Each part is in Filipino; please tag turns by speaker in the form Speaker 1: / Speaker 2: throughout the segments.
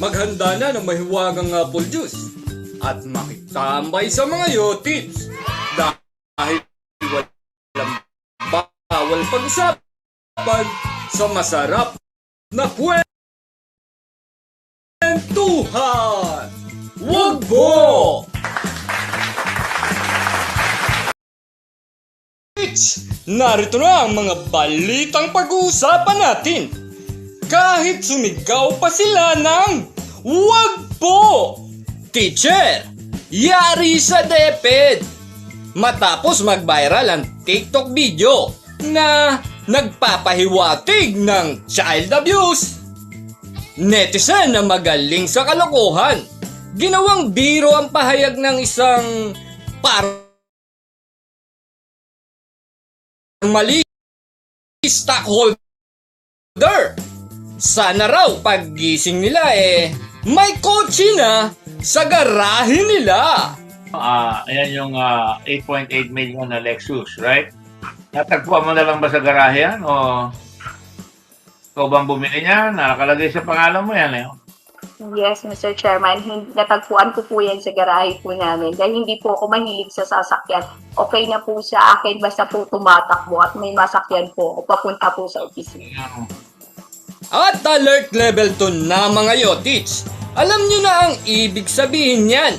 Speaker 1: maghanda na ng mahiwagang apple juice at makitambay sa mga yotits dahil walang bawal pag-usapan sa masarap na kwentuhan. Wag Po! Narito na ang mga balitang pag-uusapan natin. Kahit sumigaw pa sila ng Wag Po! Teacher, yari sa DepEd! Matapos mag-viral ang TikTok video na nagpapahiwatig ng child abuse. Netizen na magaling sa kalokohan. Ginawang biro ang pahayag ng isang mali stockholder. Sana raw paggising nila may kotse na sa garahe nila.
Speaker 2: Ayan yung 8.8 million na Lexus, right? Natagpuan mo na lang ba sa garahe yan? O ikaw bang bumili niyan? Nakalagay sa pangalan mo yan
Speaker 3: Yes, Mr. Chairman. Natagpuan ko po yan sa garahe po namin. Dahil hindi po ako mahilig sa sasakyan. Okay na po sa akin basta po tumatakbo at may masakyan po o papunta po sa opisina.
Speaker 1: At alert level 2 na mga yotits. Alam nyo na ang ibig sabihin yan.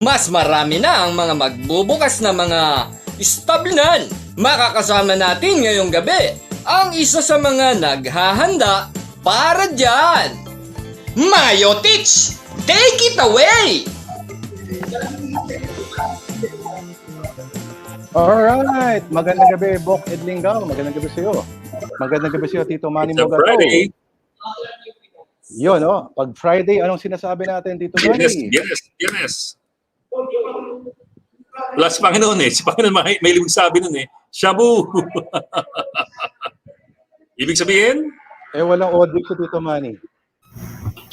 Speaker 1: Mas marami na ang mga magbubukas na mga establinan. Makakasama natin ngayong gabi ang isa sa mga naghahanda para dyan. Yotits, take it away!
Speaker 4: Alright, magandang gabi, Bok Edlingaw. Magandang gabi sa iyo. Magandang gabi sa iyo, Tito Manny Mogato.
Speaker 5: Friday.
Speaker 4: Yun, pag Friday, anong sinasabi natin, Tito Manny?
Speaker 5: Yes. Plus, Panginoon si Panginoon may limang sabi nun S.H.A.B.U. Ibig sabihin?
Speaker 4: Walang audio si Tito Manny.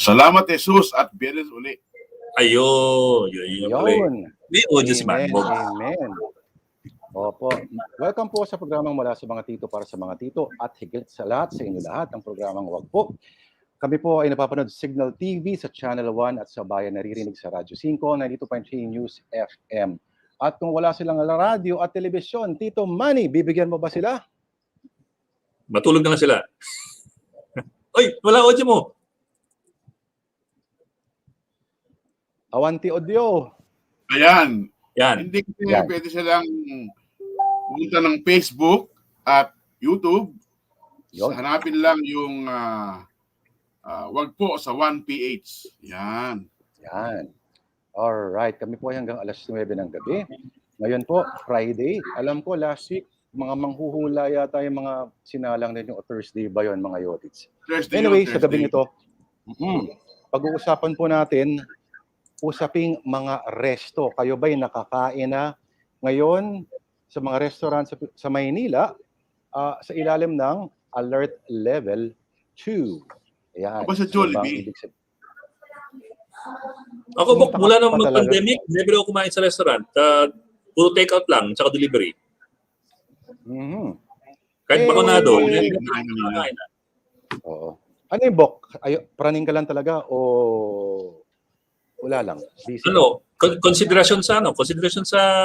Speaker 6: Salamat Jesus at biyernes uli.
Speaker 5: Ayun. May audio si Manny.
Speaker 4: Amen. Opo. Welcome po sa programang mula sa mga tito para sa mga tito at higit sa lahat sa inyo lahat ang programang Wag Po. Kami po ay napapanood sa Signal TV sa Channel 1 at sa bayan naririnig sa Radyo 5, 92.3 News FM. At kung wala silang radyo at telebisyon, Tito Manny, bibigyan mo ba sila?
Speaker 5: Matulog na lang sila. Oy, wala audio mo.
Speaker 4: Awanti audio.
Speaker 6: Ayan.
Speaker 5: Yan.
Speaker 6: Hindi kasi pwede silang punta ng Facebook at YouTube. Hanapin lang yung Wag Po sa 1PH. Yan. Alright. Kami po ay hanggang alas 9 ng gabi. Ngayon po, Friday. Alam ko last week, mga manghuhula yata yung mga sinalang ninyo o Thursday ba yun, mga yotits? Anyway, sa gabi nito, pag-uusapan po natin, usaping mga resto. Kayo ba'y nakakain na ngayon sa mga restaurant sa Maynila sa ilalim ng Alert Level 2? Ayan. Ako sa Jollibee.
Speaker 5: Ako, mula nung mag-pandemic, never ako kumain sa restaurant. Puro take-out lang, tsaka delivery. Kahit bakunado, never kumain na.
Speaker 4: Oo. Ano yung Bok? Praning ka lang talaga o wala lang? Busy.
Speaker 5: Consideration sa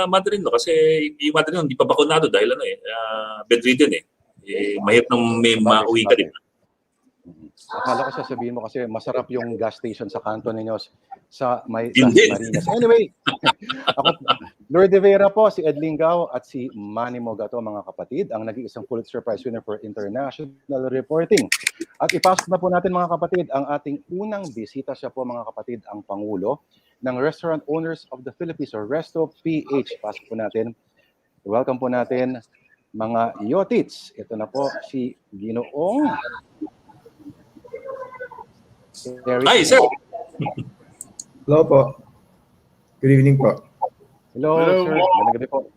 Speaker 5: mother-in-law kasi yung mother-in-law hindi pa bakunado dahil bedridden mahirap nang may mauwi ka din.
Speaker 4: Akala ko sasabihin mo kasi masarap yung gas station sa kanto ninyo sa
Speaker 5: Indeed.
Speaker 4: Marinas. Anyway, ako, Lord De Vera po, si Ed Lingao at si Manny Mogato, mga kapatid, ang nag-iisang Pulitzer Prize winner for international reporting. At ipasok na po natin, mga kapatid, ang ating unang bisita. Siya po, mga kapatid, ang Pangulo ng Restaurant Owners of the Philippines or Resto PH. Pasok po natin. Welcome po natin, mga Yotits. Ito na po si Ginoong
Speaker 5: Hi, sir.
Speaker 7: Hello po. Good evening po.
Speaker 4: Hello. Sir. Magandang gabi po.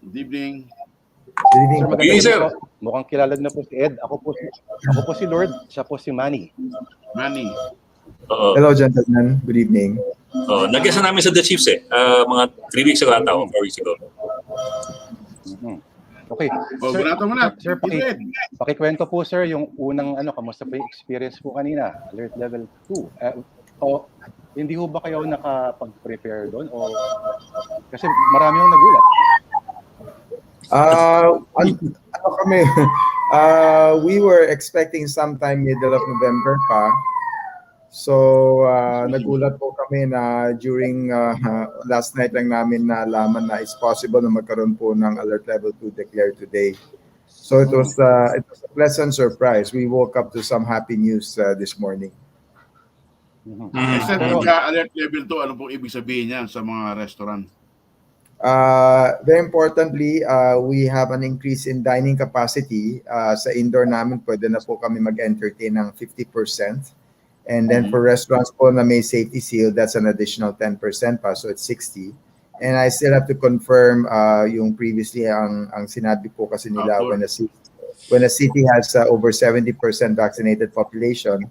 Speaker 6: Good evening.
Speaker 7: Good evening.
Speaker 4: Sir,
Speaker 7: po.
Speaker 4: magandang gabi
Speaker 5: sir.
Speaker 4: po. Mukhang kilala na po si Ed. Ako po si Lord. Siya po si Manny.
Speaker 6: Manny.
Speaker 7: Hello, gentlemen. Good evening.
Speaker 5: Nag-guest namin sa The Chiefs mga 3 weeks ago ata o 4 weeks ago.
Speaker 6: Okay.
Speaker 8: O, ganito mo na.
Speaker 6: Sir, pakikwento po sir yung unang kamusta po yung experience po kanina, alert level 2. Hindi ho ba kayo nakapag-prepare doon o kasi marami yung nagulat?
Speaker 7: We were expecting sometime middle of November pa. So, nagulat po kami na during last night lang namin nalaman na it's possible na magkaroon po ng alert level 2 declared today. So, it was a pleasant surprise. We woke up to some happy news this morning.
Speaker 8: Sir, pagka-alert level 2, ano pong ibig sabihin niyan sa mga restaurant?
Speaker 7: Very importantly, we have an increase in dining capacity. Sa indoor namin, pwede na po kami mag-entertain ng 50%. And then for restaurants po na may safety seal, that's an additional 10% pa, so it's 60. And I still have to confirm yung previously ang sinabi po kasi nila when a city has over 70% vaccinated population,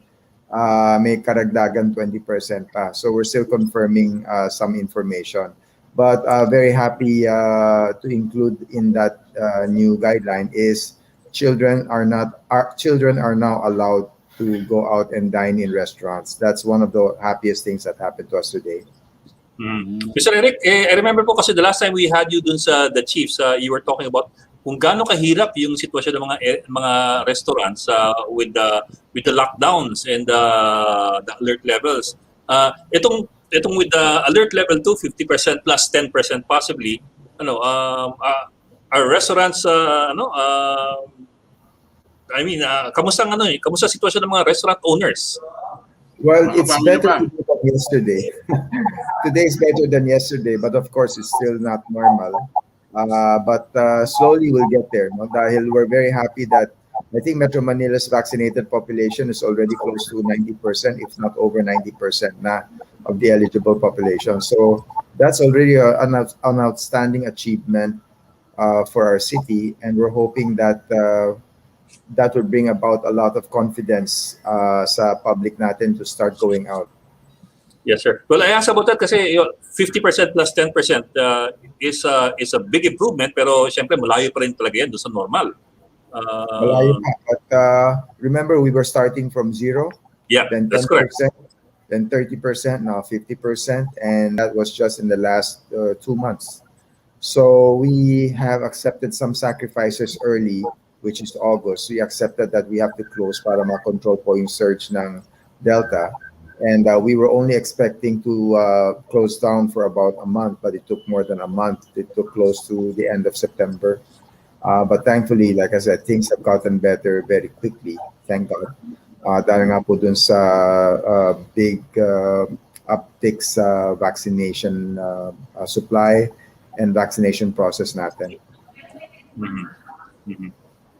Speaker 7: may karagdagan 20% pa. So we're still confirming some information. But very happy to include in that new guideline is children are now allowed to go out and dine in restaurants. That's one of the happiest things that happened to us today.
Speaker 5: Mr. Eric, I remember po kasi the last time we had you dun sa The Chiefs, you were talking about kung gaano kahirap yung sitwasyon ng mga restaurants with the lockdowns and the alert levels. Itong with the alert level 2, 50% plus 10% possibly, our restaurants kamusta sitwasyon ng mga restaurant owners?
Speaker 7: Well, it's better than yesterday. Today is better than yesterday, but of course it's still not normal. But slowly we'll get there. No? Dahil we're very happy that I think Metro Manila's vaccinated population is already close to 90%, if not over 90% na of the eligible population. So that's already an outstanding achievement for our city, and we're hoping that that will bring about a lot of confidence sa public natin to start going out.
Speaker 5: Yes, sir. Well, I asked about that kasi 50% plus 10% is a big improvement, pero siyempre malayo pa rin talaga yan doon sa normal.
Speaker 7: Malayo pa. But remember, we were starting from 0.
Speaker 5: Yeah,
Speaker 7: then 10%,
Speaker 5: that's correct.
Speaker 7: Then 30%, now 50%, and that was just in the last 2 months. So we have accepted some sacrifices early, which is August. We accepted that we have to close para ma-control po yung surge ng Delta. And we were only expecting to close down for about a month, but it took more than a month. It took close to the end of September. But thankfully, like I said, things have gotten better very quickly. Thank God. Dahil nga po dun sa big uptick sa vaccination supply and vaccination process natin.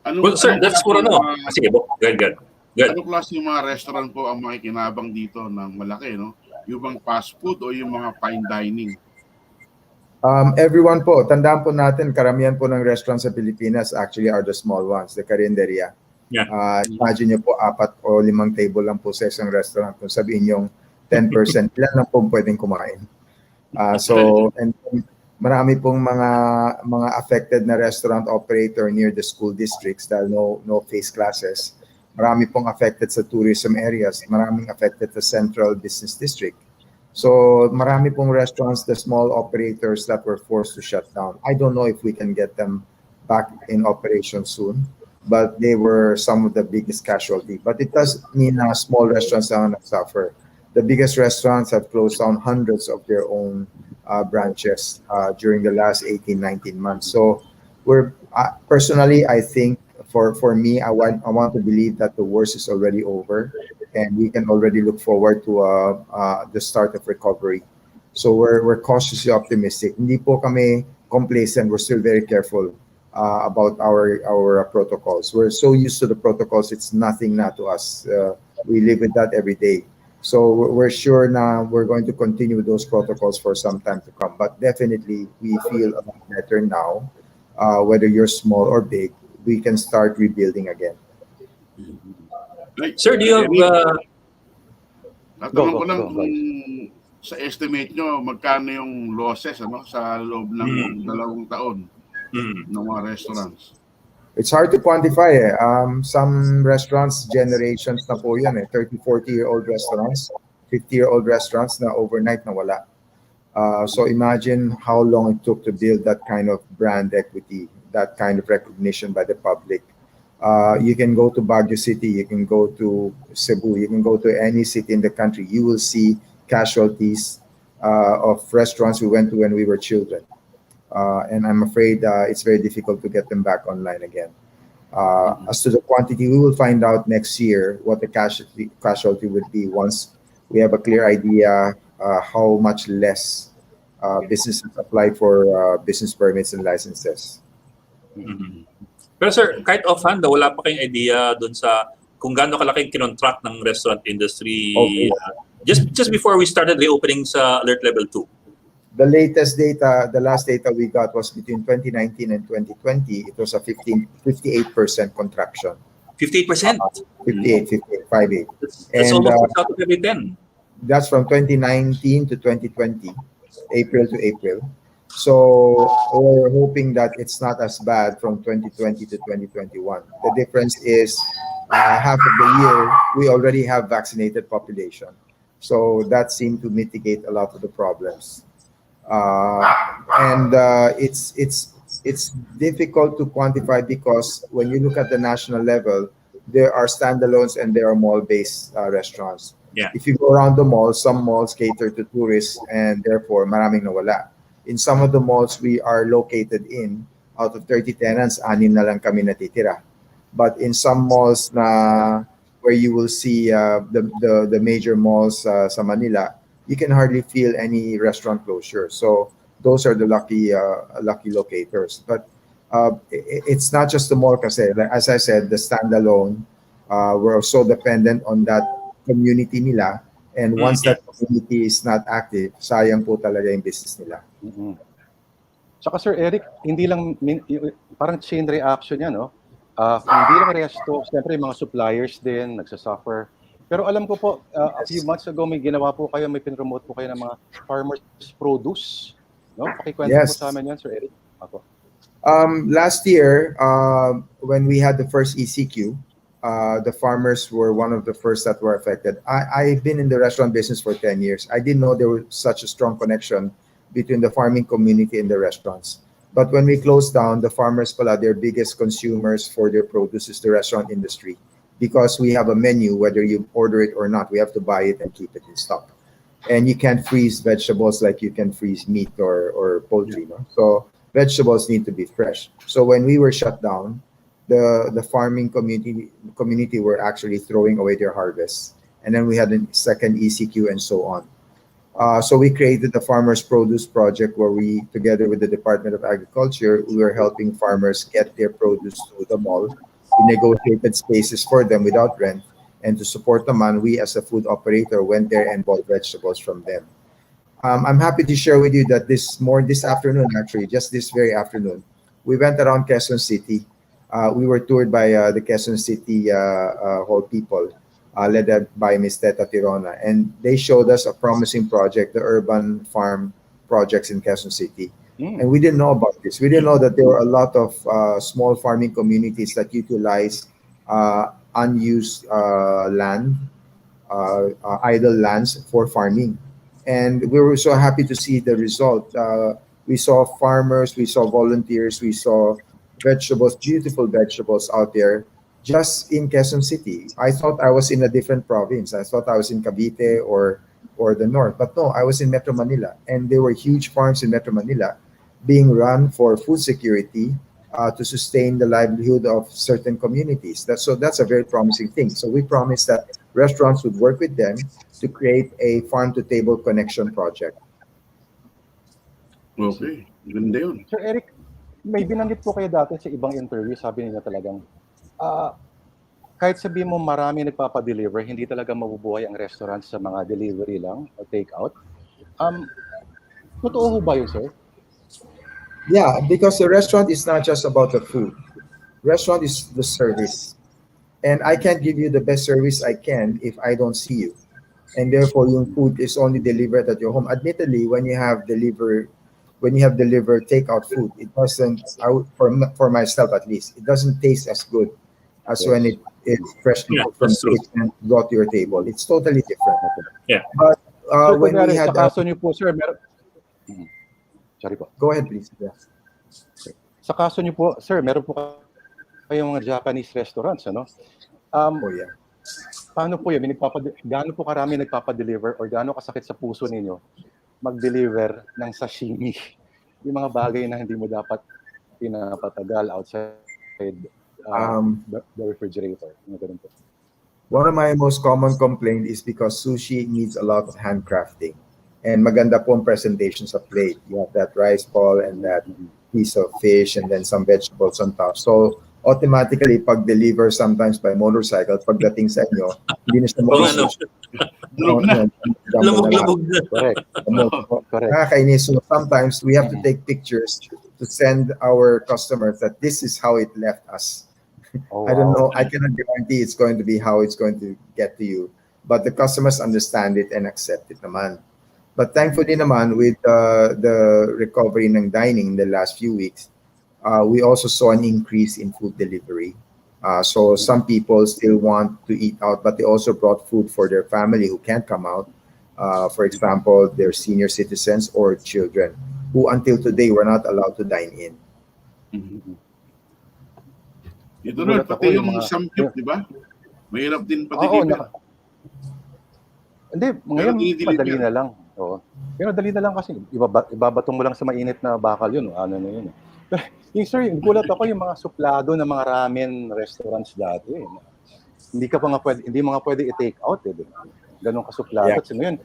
Speaker 5: Well, sir, that's for sige po. Good.
Speaker 8: Ano klase yung mga restaurant po ang makikinabang dito ng malaki, no? Yung bang fast food o yung mga fine dining?
Speaker 7: Everyone po, tandaan po natin, karamihan po ng restaurants sa Pilipinas actually are the small ones, the karinderya.
Speaker 5: Yeah.
Speaker 7: Imagine nyo po, 4 o 5 table lang po sa isang restaurant. Kung sabihin yung 10%, ilan lang po pwedeng kumain. And marami pong mga affected na restaurant operator near the school districts dahil no face classes. Marami pong affected sa tourism areas. Maraming affected sa central business district. So marami pong restaurants, the small operators that were forced to shut down. I don't know if we can get them back in operation soon, but they were some of the biggest casualty. But it does mean small restaurants are going to suffer. The biggest restaurants have closed down hundreds of their own branches during the last 18-19 months. So we're personally, I think for me, I want to believe that the worst is already over, and we can already look forward to the start of recovery. So we're cautiously optimistic. Hindi po kami complacent. We're still very careful about our protocols. We're so used to the protocols; it's nothing na to us. We live with that every day. So we're sure now we're going to continue those protocols for some time to come. But definitely, we feel a lot better now. Whether you're small or big, we can start rebuilding again.
Speaker 5: Sir, do you have...
Speaker 8: Natanong ko lang kung sa estimate nyo, magkano yung losses sa loob ng 2 taon? ng mga restaurants?
Speaker 7: It's hard to quantify eh. Some restaurants, generations na po yan eh. 30, 40-year-old restaurants, 50-year-old restaurants na overnight na wala. So imagine how long it took to build that kind of brand equity, that kind of recognition by the public. You can go to Baguio City, you can go to Cebu, you can go to any city in the country. You will see casualties of restaurants we went to when we were children. And I'm afraid it's very difficult to get them back online again. As to the quantity, we will find out next year what the casualty would be once we have a clear idea how much less businesses apply for business permits and licenses.
Speaker 5: Pero sir, kahit offhand, wala pa kayong idea dun sa kung gaano kalaki kinontract ng restaurant industry
Speaker 7: Okay.
Speaker 5: Just before we started reopening sa alert level 2.
Speaker 7: The latest data, the last data we got was between 2019 and 2020. It was a 58% contraction.
Speaker 5: 58%?
Speaker 7: 58, 58.
Speaker 5: That's
Speaker 7: And
Speaker 5: almost 6 out of every 10.
Speaker 7: that's from 2019 to 2020, April to April. So we're hoping that it's not as bad from 2020 to 2021. The difference is half of the year, we already have vaccinated population. So that seemed to mitigate a lot of the problems. And it's difficult to quantify because when you look at the national level, there are standalones and there are mall-based restaurants.
Speaker 5: Yeah.
Speaker 7: If you go around the malls, some malls cater to tourists and therefore maraming nawala. In some of the malls we are located in, out of 30 tenants, 6 na lang kami natitira. But in some malls na where you will see the major malls sa Manila, you can hardly feel any restaurant closure. So those are the lucky locators. But it's not just the mall kasi. As I said, the standalone, we're so dependent on that community nila. And once that community is not active, sayang po talaga yung business nila.
Speaker 6: Saka Sir Eric, hindi lang parang chain reaction yan, no? Hindi lang resto, siyempre yung mga suppliers din nagsasuffer. Pero alam ko po, a few months ago may ginawa po kayo, may pinromote po kayo ng mga farmers produce, no? Pakikwento po sa amin yan, Sir Eric. Ako.
Speaker 7: Last year, when we had the first ECQ, the farmers were one of the first that were affected. I've been in the restaurant business for 10 years. I didn't know there was such a strong connection between the farming community and the restaurants. But when we closed down, the farmers pala, their biggest consumers for their produce is the restaurant industry. Because we have a menu, whether you order it or not, we have to buy it and keep it in stock. And you can't freeze vegetables like you can freeze meat or poultry. No? So vegetables need to be fresh. So when we were shut down, the farming community were actually throwing away their harvests. And then we had a second ECQ and so on. So we created the Farmers Produce Project where we, together with the Department of Agriculture, we were helping farmers get their produce to the mall. We negotiated spaces for them without rent. And to support the man, we as a food operator went there and bought vegetables from them. I'm happy to share with you that this afternoon, actually, just this very afternoon, we went around Quezon City. We were toured by the Quezon City whole people, led by Ms. Teta Tirona. And they showed us a promising project, the urban farm projects in Quezon City. And we didn't know about this. We didn't know that there were a lot of small farming communities that utilize unused land, idle lands for farming. And we were so happy to see the result. We saw farmers, we saw volunteers, we saw vegetables, beautiful vegetables out there just in Quezon City. I thought I was in a different province. I thought I was in Cavite or the north. But no, I was in Metro Manila. And there were huge farms in Metro Manila being run for food security to sustain the livelihood of certain communities. That's a very promising thing. So we promised that restaurants would work with them to create a farm-to-table connection project.
Speaker 8: Okay, ganda yun.
Speaker 6: Sir Eric, may binanggit po kayo dati sa ibang interview, sabi nila talagang kahit sabihin mo marami nagpapadeliver, hindi talaga mabubuhay ang restaurant sa mga delivery lang o take out. Totoo ba yun, sir?
Speaker 7: Yeah, because the restaurant is not just about the food. Restaurant is the service. And I can't give you the best service I can if I don't see you. And therefore, your food is only delivered at your home. Admittedly, when you have delivery when you have delivered takeout food, it doesn't, for myself at least, it doesn't taste as good as when it is freshly
Speaker 5: Yeah,
Speaker 7: cooked from
Speaker 5: that's
Speaker 7: the
Speaker 5: true.
Speaker 7: kitchen brought to your table. It's totally different.
Speaker 5: Yeah.
Speaker 7: But
Speaker 6: Sir,
Speaker 7: when we
Speaker 6: kunyari,
Speaker 7: had
Speaker 6: sa kaso niyo po, sir, meron... Sorry po.
Speaker 7: go ahead, please. Yeah.
Speaker 6: Sa kaso niyo po, sir, meron po kayong mga Japanese restaurants, ano?
Speaker 7: Oh, yeah.
Speaker 6: Paano po yun? Gaano po karami nagpapadeliver or gaano kasakit sa puso ninyo mag-deliver ng sashimi? Yung mga bagay na hindi mo dapat pinapatagal outside the refrigerator. Ganun po.
Speaker 7: One of my most common complaint is because sushi needs a lot of handcrafting. And maganda po ang presentation sa plate. You have that rice ball and that piece of fish and then some vegetables on top. So automatically, pag-deliver sometimes by motorcycle, pagdating sa inyo, hindi na siya
Speaker 5: Kung ano, lumog-lumog na.
Speaker 6: Correct. Correct.
Speaker 7: Nakakainis. So sometimes we have to take pictures to send our customers that this is how it left us.
Speaker 6: Oh,
Speaker 7: I don't
Speaker 6: wow.
Speaker 7: know. I cannot guarantee it's going to be how it's going to get to you. But the customers understand it and accept it naman. But thankfully naman, with the recovery ng dining in the last few weeks, we also saw an increase in food delivery. So some people still want to eat out, but they also brought food for their family who can't come out. For example, their senior citizens or children who until today were not allowed to dine in.
Speaker 8: Ito na, pati yung samgyup, di ba? Mahirap din patigilan.
Speaker 6: Hindi, ngayon madali na lang. Oo. Pero dali na lang kasi. Ibabatong mo lang sa mainit na bakal yun. Ano na yun. Yung sir, gulat ako yung mga suplado ng mga ramen restaurants dati. Hindi mo nga pwede i-take out. Ganun ka suplado.
Speaker 7: Yeah.
Speaker 6: Kasi ngayon,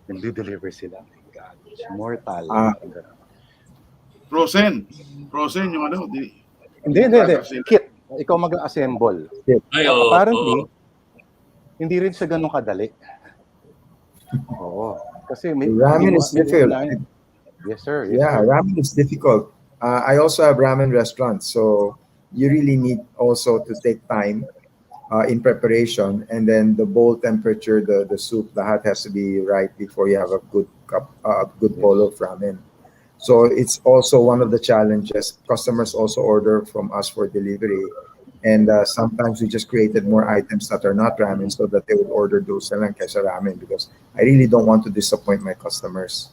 Speaker 6: nag-deliver sila. My God, it's mortal.
Speaker 8: Frozen yung ano.
Speaker 6: Hindi. Kit. Ikaw mag-assemble.
Speaker 5: Ay,
Speaker 6: Apparently, hindi rin siya ganun kadali. Oo. Kasi
Speaker 7: ramen is difficult.
Speaker 6: Yes, sir.
Speaker 7: Ramen is difficult. I also have ramen restaurants, so you really need also to take time in preparation, and then the bowl temperature, the soup, the hot has to be right before you have a good cup, good bowl of ramen. So it's also one of the challenges. Customers also order from us for delivery, and sometimes we just created more items that are not ramen so that they would order those lang kaysa ramen, because I really don't want to disappoint my customers.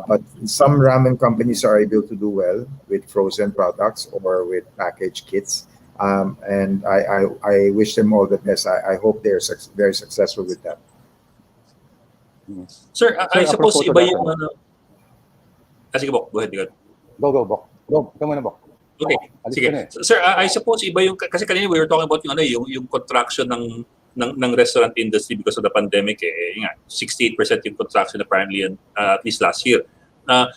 Speaker 7: But some ramen companies are able to do well with frozen products or with packaged kits, and I wish them all the best. I hope they're very successful with that.
Speaker 5: Sir, I suppose iba yung... sige, Bok. Go ahead.
Speaker 6: Go, Bok. Go, come on, Bok.
Speaker 5: Okay, sige. Sir, I suppose iba yung... Kasi kanina we were talking about yung contraction ng restaurant industry because of the pandemic. 68% yung contraction apparently at least last year.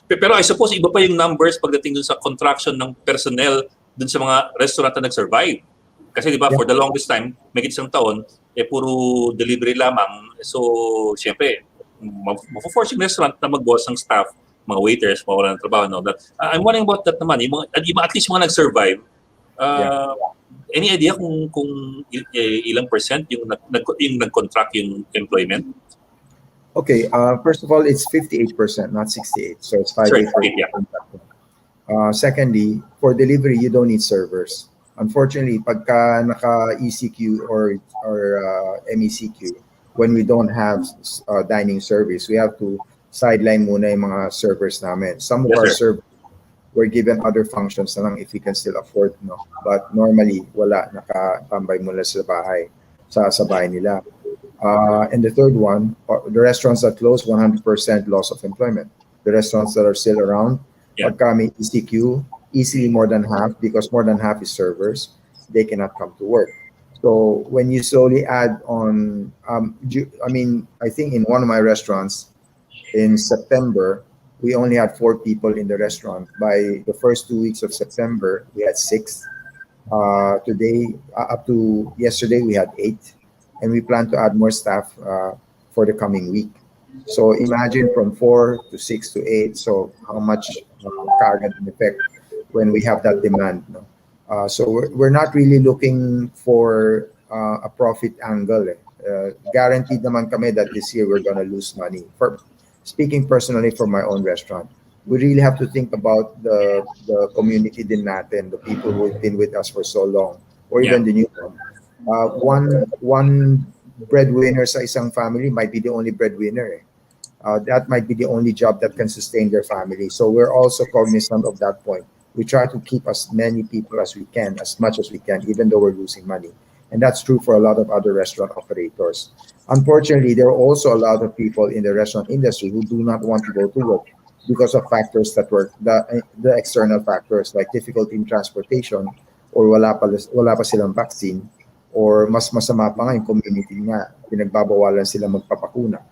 Speaker 5: Pero I suppose iba pa yung numbers pagdating dun sa contraction ng personnel dun sa mga restaurant na nag-survive. Kasi di ba, for the longest time, may isang taon, puro delivery lamang. So, siyempre, mafo-force yung restaurant na magbawas ng staff, mga waiters, mawala ng trabaho. No? I'm wondering about that naman. At least mga nag-survive. Any idea kung ilang percent yung nag-contract yung employment?
Speaker 7: Okay, first of all, it's 58%, not 68. So it's 58%. Secondly, for delivery, you don't need servers. Unfortunately, pagka naka-ECQ or MECQ, when we don't have dining service, we have to sideline muna yung mga servers namin. Some of our servers were given other functions na lang if we can still afford, no? But normally, wala, nakatambay muna sa bahay, sa bahay nila. And the third one, the restaurants that close, 100% loss of employment. The restaurants that are still around, pagka may ECQ, easily more than half, because more than half is servers, they cannot come to work. So when you slowly add on, I think in one of my restaurants, in September, we only had 4 people in the restaurant. By the first 2 weeks of September, we had 6. Today, up to yesterday, we had 8. And we plan to add more staff for the coming week. So imagine from 4 to 6 to 8. So how much carga and effect when we have that demand. No? So we're not really looking for a profit angle. Guaranteed naman kami that this year we're going to lose money. Speaking personally for my own restaurant, we really have to think about the community din natin, the people who've been with us for so long, or even the new one. One breadwinner sa isang family might be the only breadwinner. That might be the only job that can sustain their family. So we're also cognizant of that point. We try to keep as many people as we can, as much as we can, even though we're losing money. And that's true for a lot of other restaurant operators. Unfortunately, there are also a lot of people in the restaurant industry who do not want to go to work because of factors that were the external factors like difficulty in transportation, or wala pa silang vaccine, or mas masama pa nga yung community nga, pinagbabawalan sila magpapakuna,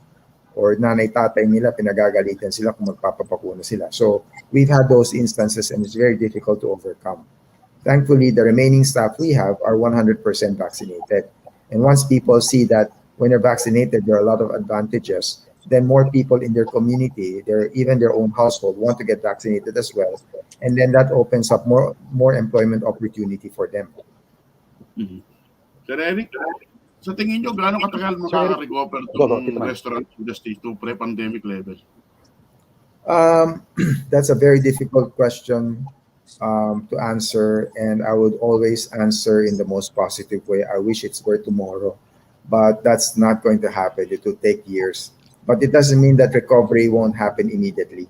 Speaker 7: or nanay-tatay nila pinagagalitan sila kung magpapapakuna sila. So we've had those instances, and it's very difficult to overcome. Thankfully, the remaining staff we have are 100% vaccinated. And once people see that when they're vaccinated, there are a lot of advantages, then more people in their community, even their own household, want to get vaccinated as well. And then that opens up more employment opportunity for them.
Speaker 8: Sir Eric, sa tingin nyo, gaano katagal makaka-recover itong restaurant industry to pre-pandemic level?
Speaker 7: That's a very difficult question to answer, and I would always answer in the most positive way. I wish it's for tomorrow, but that's not going to happen. It will take years. But it doesn't mean that recovery won't happen immediately.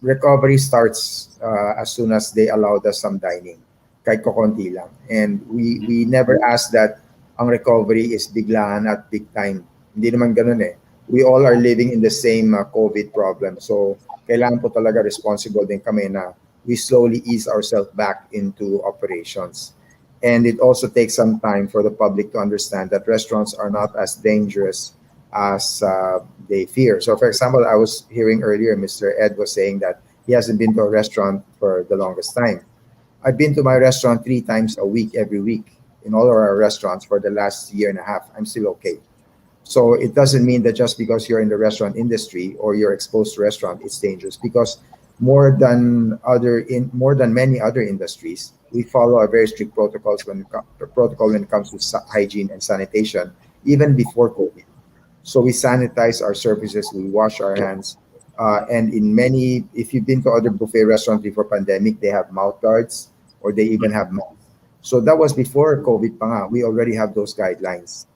Speaker 7: Recovery starts as soon as they allowed us some dining. Kahit kokonti lang. And we never ask that ang recovery is biglaan at big time. Hindi naman ganun eh. We all are living in the same COVID problem. So kailangan po talaga responsible din kami na we slowly ease ourselves back into operations. And it also takes some time for the public to understand that restaurants are not as dangerous as they fear. So for example, I was hearing earlier, Mr. Ed was saying that he hasn't been to a restaurant for the longest time. I've been to my restaurant 3 times a week, every week, in all of our restaurants for the last year and a half. I'm still okay. So it doesn't mean that just because you're in the restaurant industry or you're exposed to restaurant, it's dangerous, because more than many other industries, we follow a very strict protocol when it comes to hygiene and sanitation, even before COVID. So we sanitize our surfaces, we wash our hands, and if you've been to other buffet restaurants before pandemic, they have mouth guards, or they even have masks. So that was before COVID pa nga. We already have those guidelines.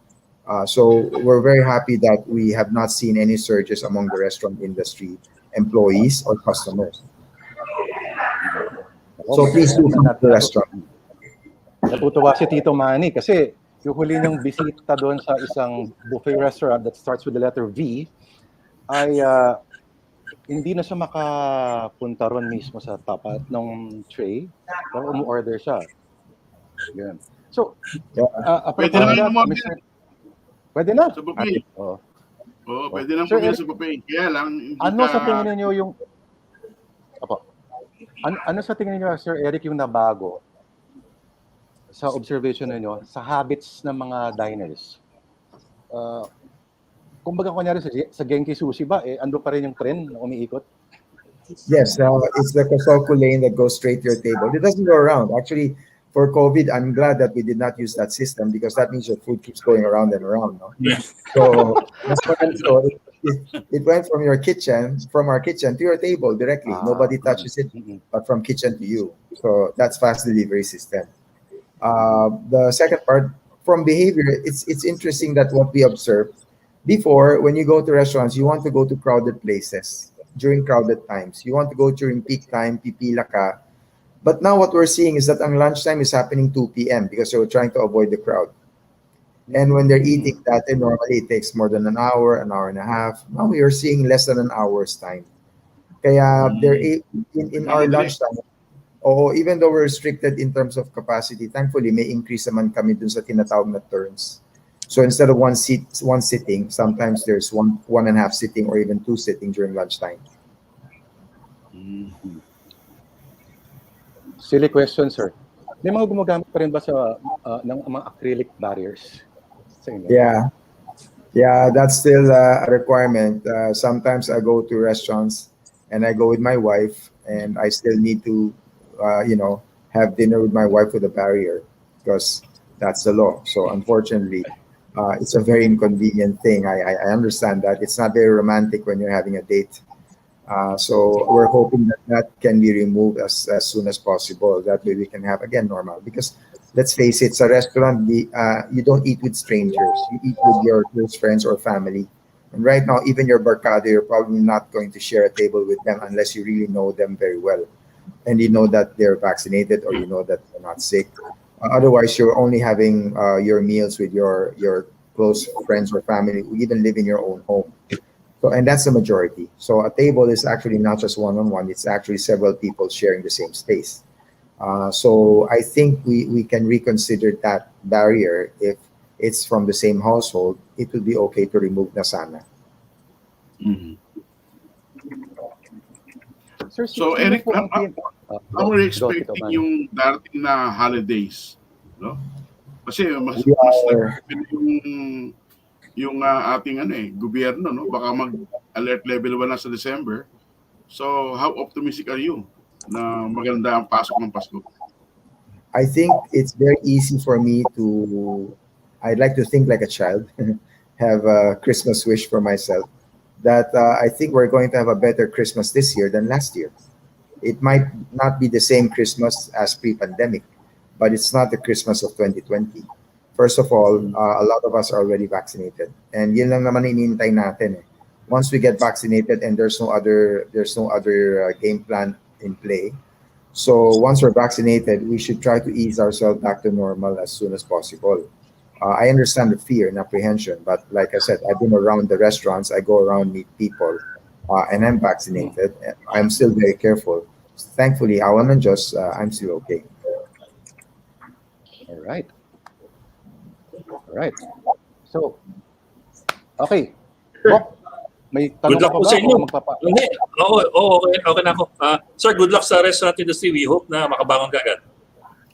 Speaker 7: So we're very happy that we have not seen any surges among the restaurant industry employees or customers. So please do come to the restaurant.
Speaker 6: Natutuwa si Tito Manny kasi yung huli niyang bisita doon sa isang buffet restaurant that starts with the letter V ay hindi na siya makapunta ron mismo sa tapat ng tray, pero umu-order siya. Yan. So,
Speaker 8: Pwede naman umorder.
Speaker 6: Pwede na.
Speaker 8: Sa buffet.
Speaker 6: Oo.
Speaker 8: Oo, pwede naman pumili sa buffet. Kaya lang,
Speaker 6: sa tingin niyo yung... Ano sa tingin niyo, Sir Eric, yung nabago sa observation niyo sa habits ng mga diners? Kumbaga kunyari sa Genki Sushi ba, ando pa rin yung trend na umiikot?
Speaker 7: Yes, it's the Kosoku lane that goes straight to your table. It doesn't go around. Actually, for COVID, I'm glad that we did not use that system, because that means your food keeps going around and around. No? So it went from our kitchen to your table directly. Nobody touches it, but from kitchen to you. So that's fast delivery system. The second part, from behavior, it's interesting that what we observed before, when you go to restaurants, you want to go to crowded places during crowded times. You want to go during peak time, pipila ka. But now what we're seeing is that ang lunchtime is happening 2 p.m. because they were trying to avoid the crowd. And when they're eating that, normally it takes more than an hour and a half. Now we are seeing less than an hour's time. Kaya in our lunchtime, even though we're restricted in terms of capacity, thankfully may increase naman kami dun sa tinatawag na turns. So instead of one sitting, sometimes there's one and a half sitting, or even 2 sitting during lunchtime.
Speaker 6: Silly question, sir. May mga gumagamit pa rin ba ng mga acrylic barriers sa inyo?
Speaker 7: Yeah, that's still a requirement. Sometimes I go to restaurants and I go with my wife, and I still need to, have dinner with my wife with a barrier, because that's the law. So unfortunately, it's a very inconvenient thing. I understand that. It's not very romantic when you're having a date. So we're hoping that that can be removed as soon as possible. That way we can have, again, normal. Because let's face it, sa restaurant, you don't eat with strangers. You eat with your close friends or family. And right now, even your barkada, you're probably not going to share a table with them unless you really know them very well. And you know that they're vaccinated or you know that they're not sick. Otherwise, you're only having your meals with your close friends or family who even live in your own home. So, and that's the majority. So a table is actually not just one-on-one, it's actually several people sharing the same space. So I think we can reconsider that barrier. If it's from the same household, it will be okay to remove na sana.
Speaker 4: Sir,
Speaker 8: So,
Speaker 4: sino
Speaker 8: Eric,
Speaker 4: po ang
Speaker 8: how are you
Speaker 4: Go, Tito
Speaker 8: expecting
Speaker 4: Manny.
Speaker 8: yung darating na holidays? No? Kasi mas
Speaker 7: We are-
Speaker 8: yung ating gobyerno, no? Baka mag-alert level 1 na sa December. So, how optimistic are you na maganda ang pasok ng Pasko?
Speaker 7: I think it's very easy for me I'd like to think like a child, have a Christmas wish for myself, that I think we're going to have a better Christmas this year than last year. It might not be the same Christmas as pre-pandemic, but it's not the Christmas of 2020. First of all, a lot of us are already vaccinated. And yun lang naman hinihintay natin eh. Once we get vaccinated and there's no other game plan in play. So once we're vaccinated, we should try to ease ourselves back to normal as soon as possible. I understand the fear and apprehension, but like I said, I've been around the restaurants, I go around, meet people, and I'm vaccinated. I'm still very careful. Thankfully, awan ng Diyos, I'm still okay.
Speaker 4: All right. So, okay. Bok, may tanong
Speaker 5: Good luck
Speaker 4: ka
Speaker 5: po
Speaker 4: ba
Speaker 5: sa inyo.
Speaker 4: o magpapa...
Speaker 5: Hindi. Okay na ako. Sir, good luck sa restaurant industry. We hope na makabangon ka agad.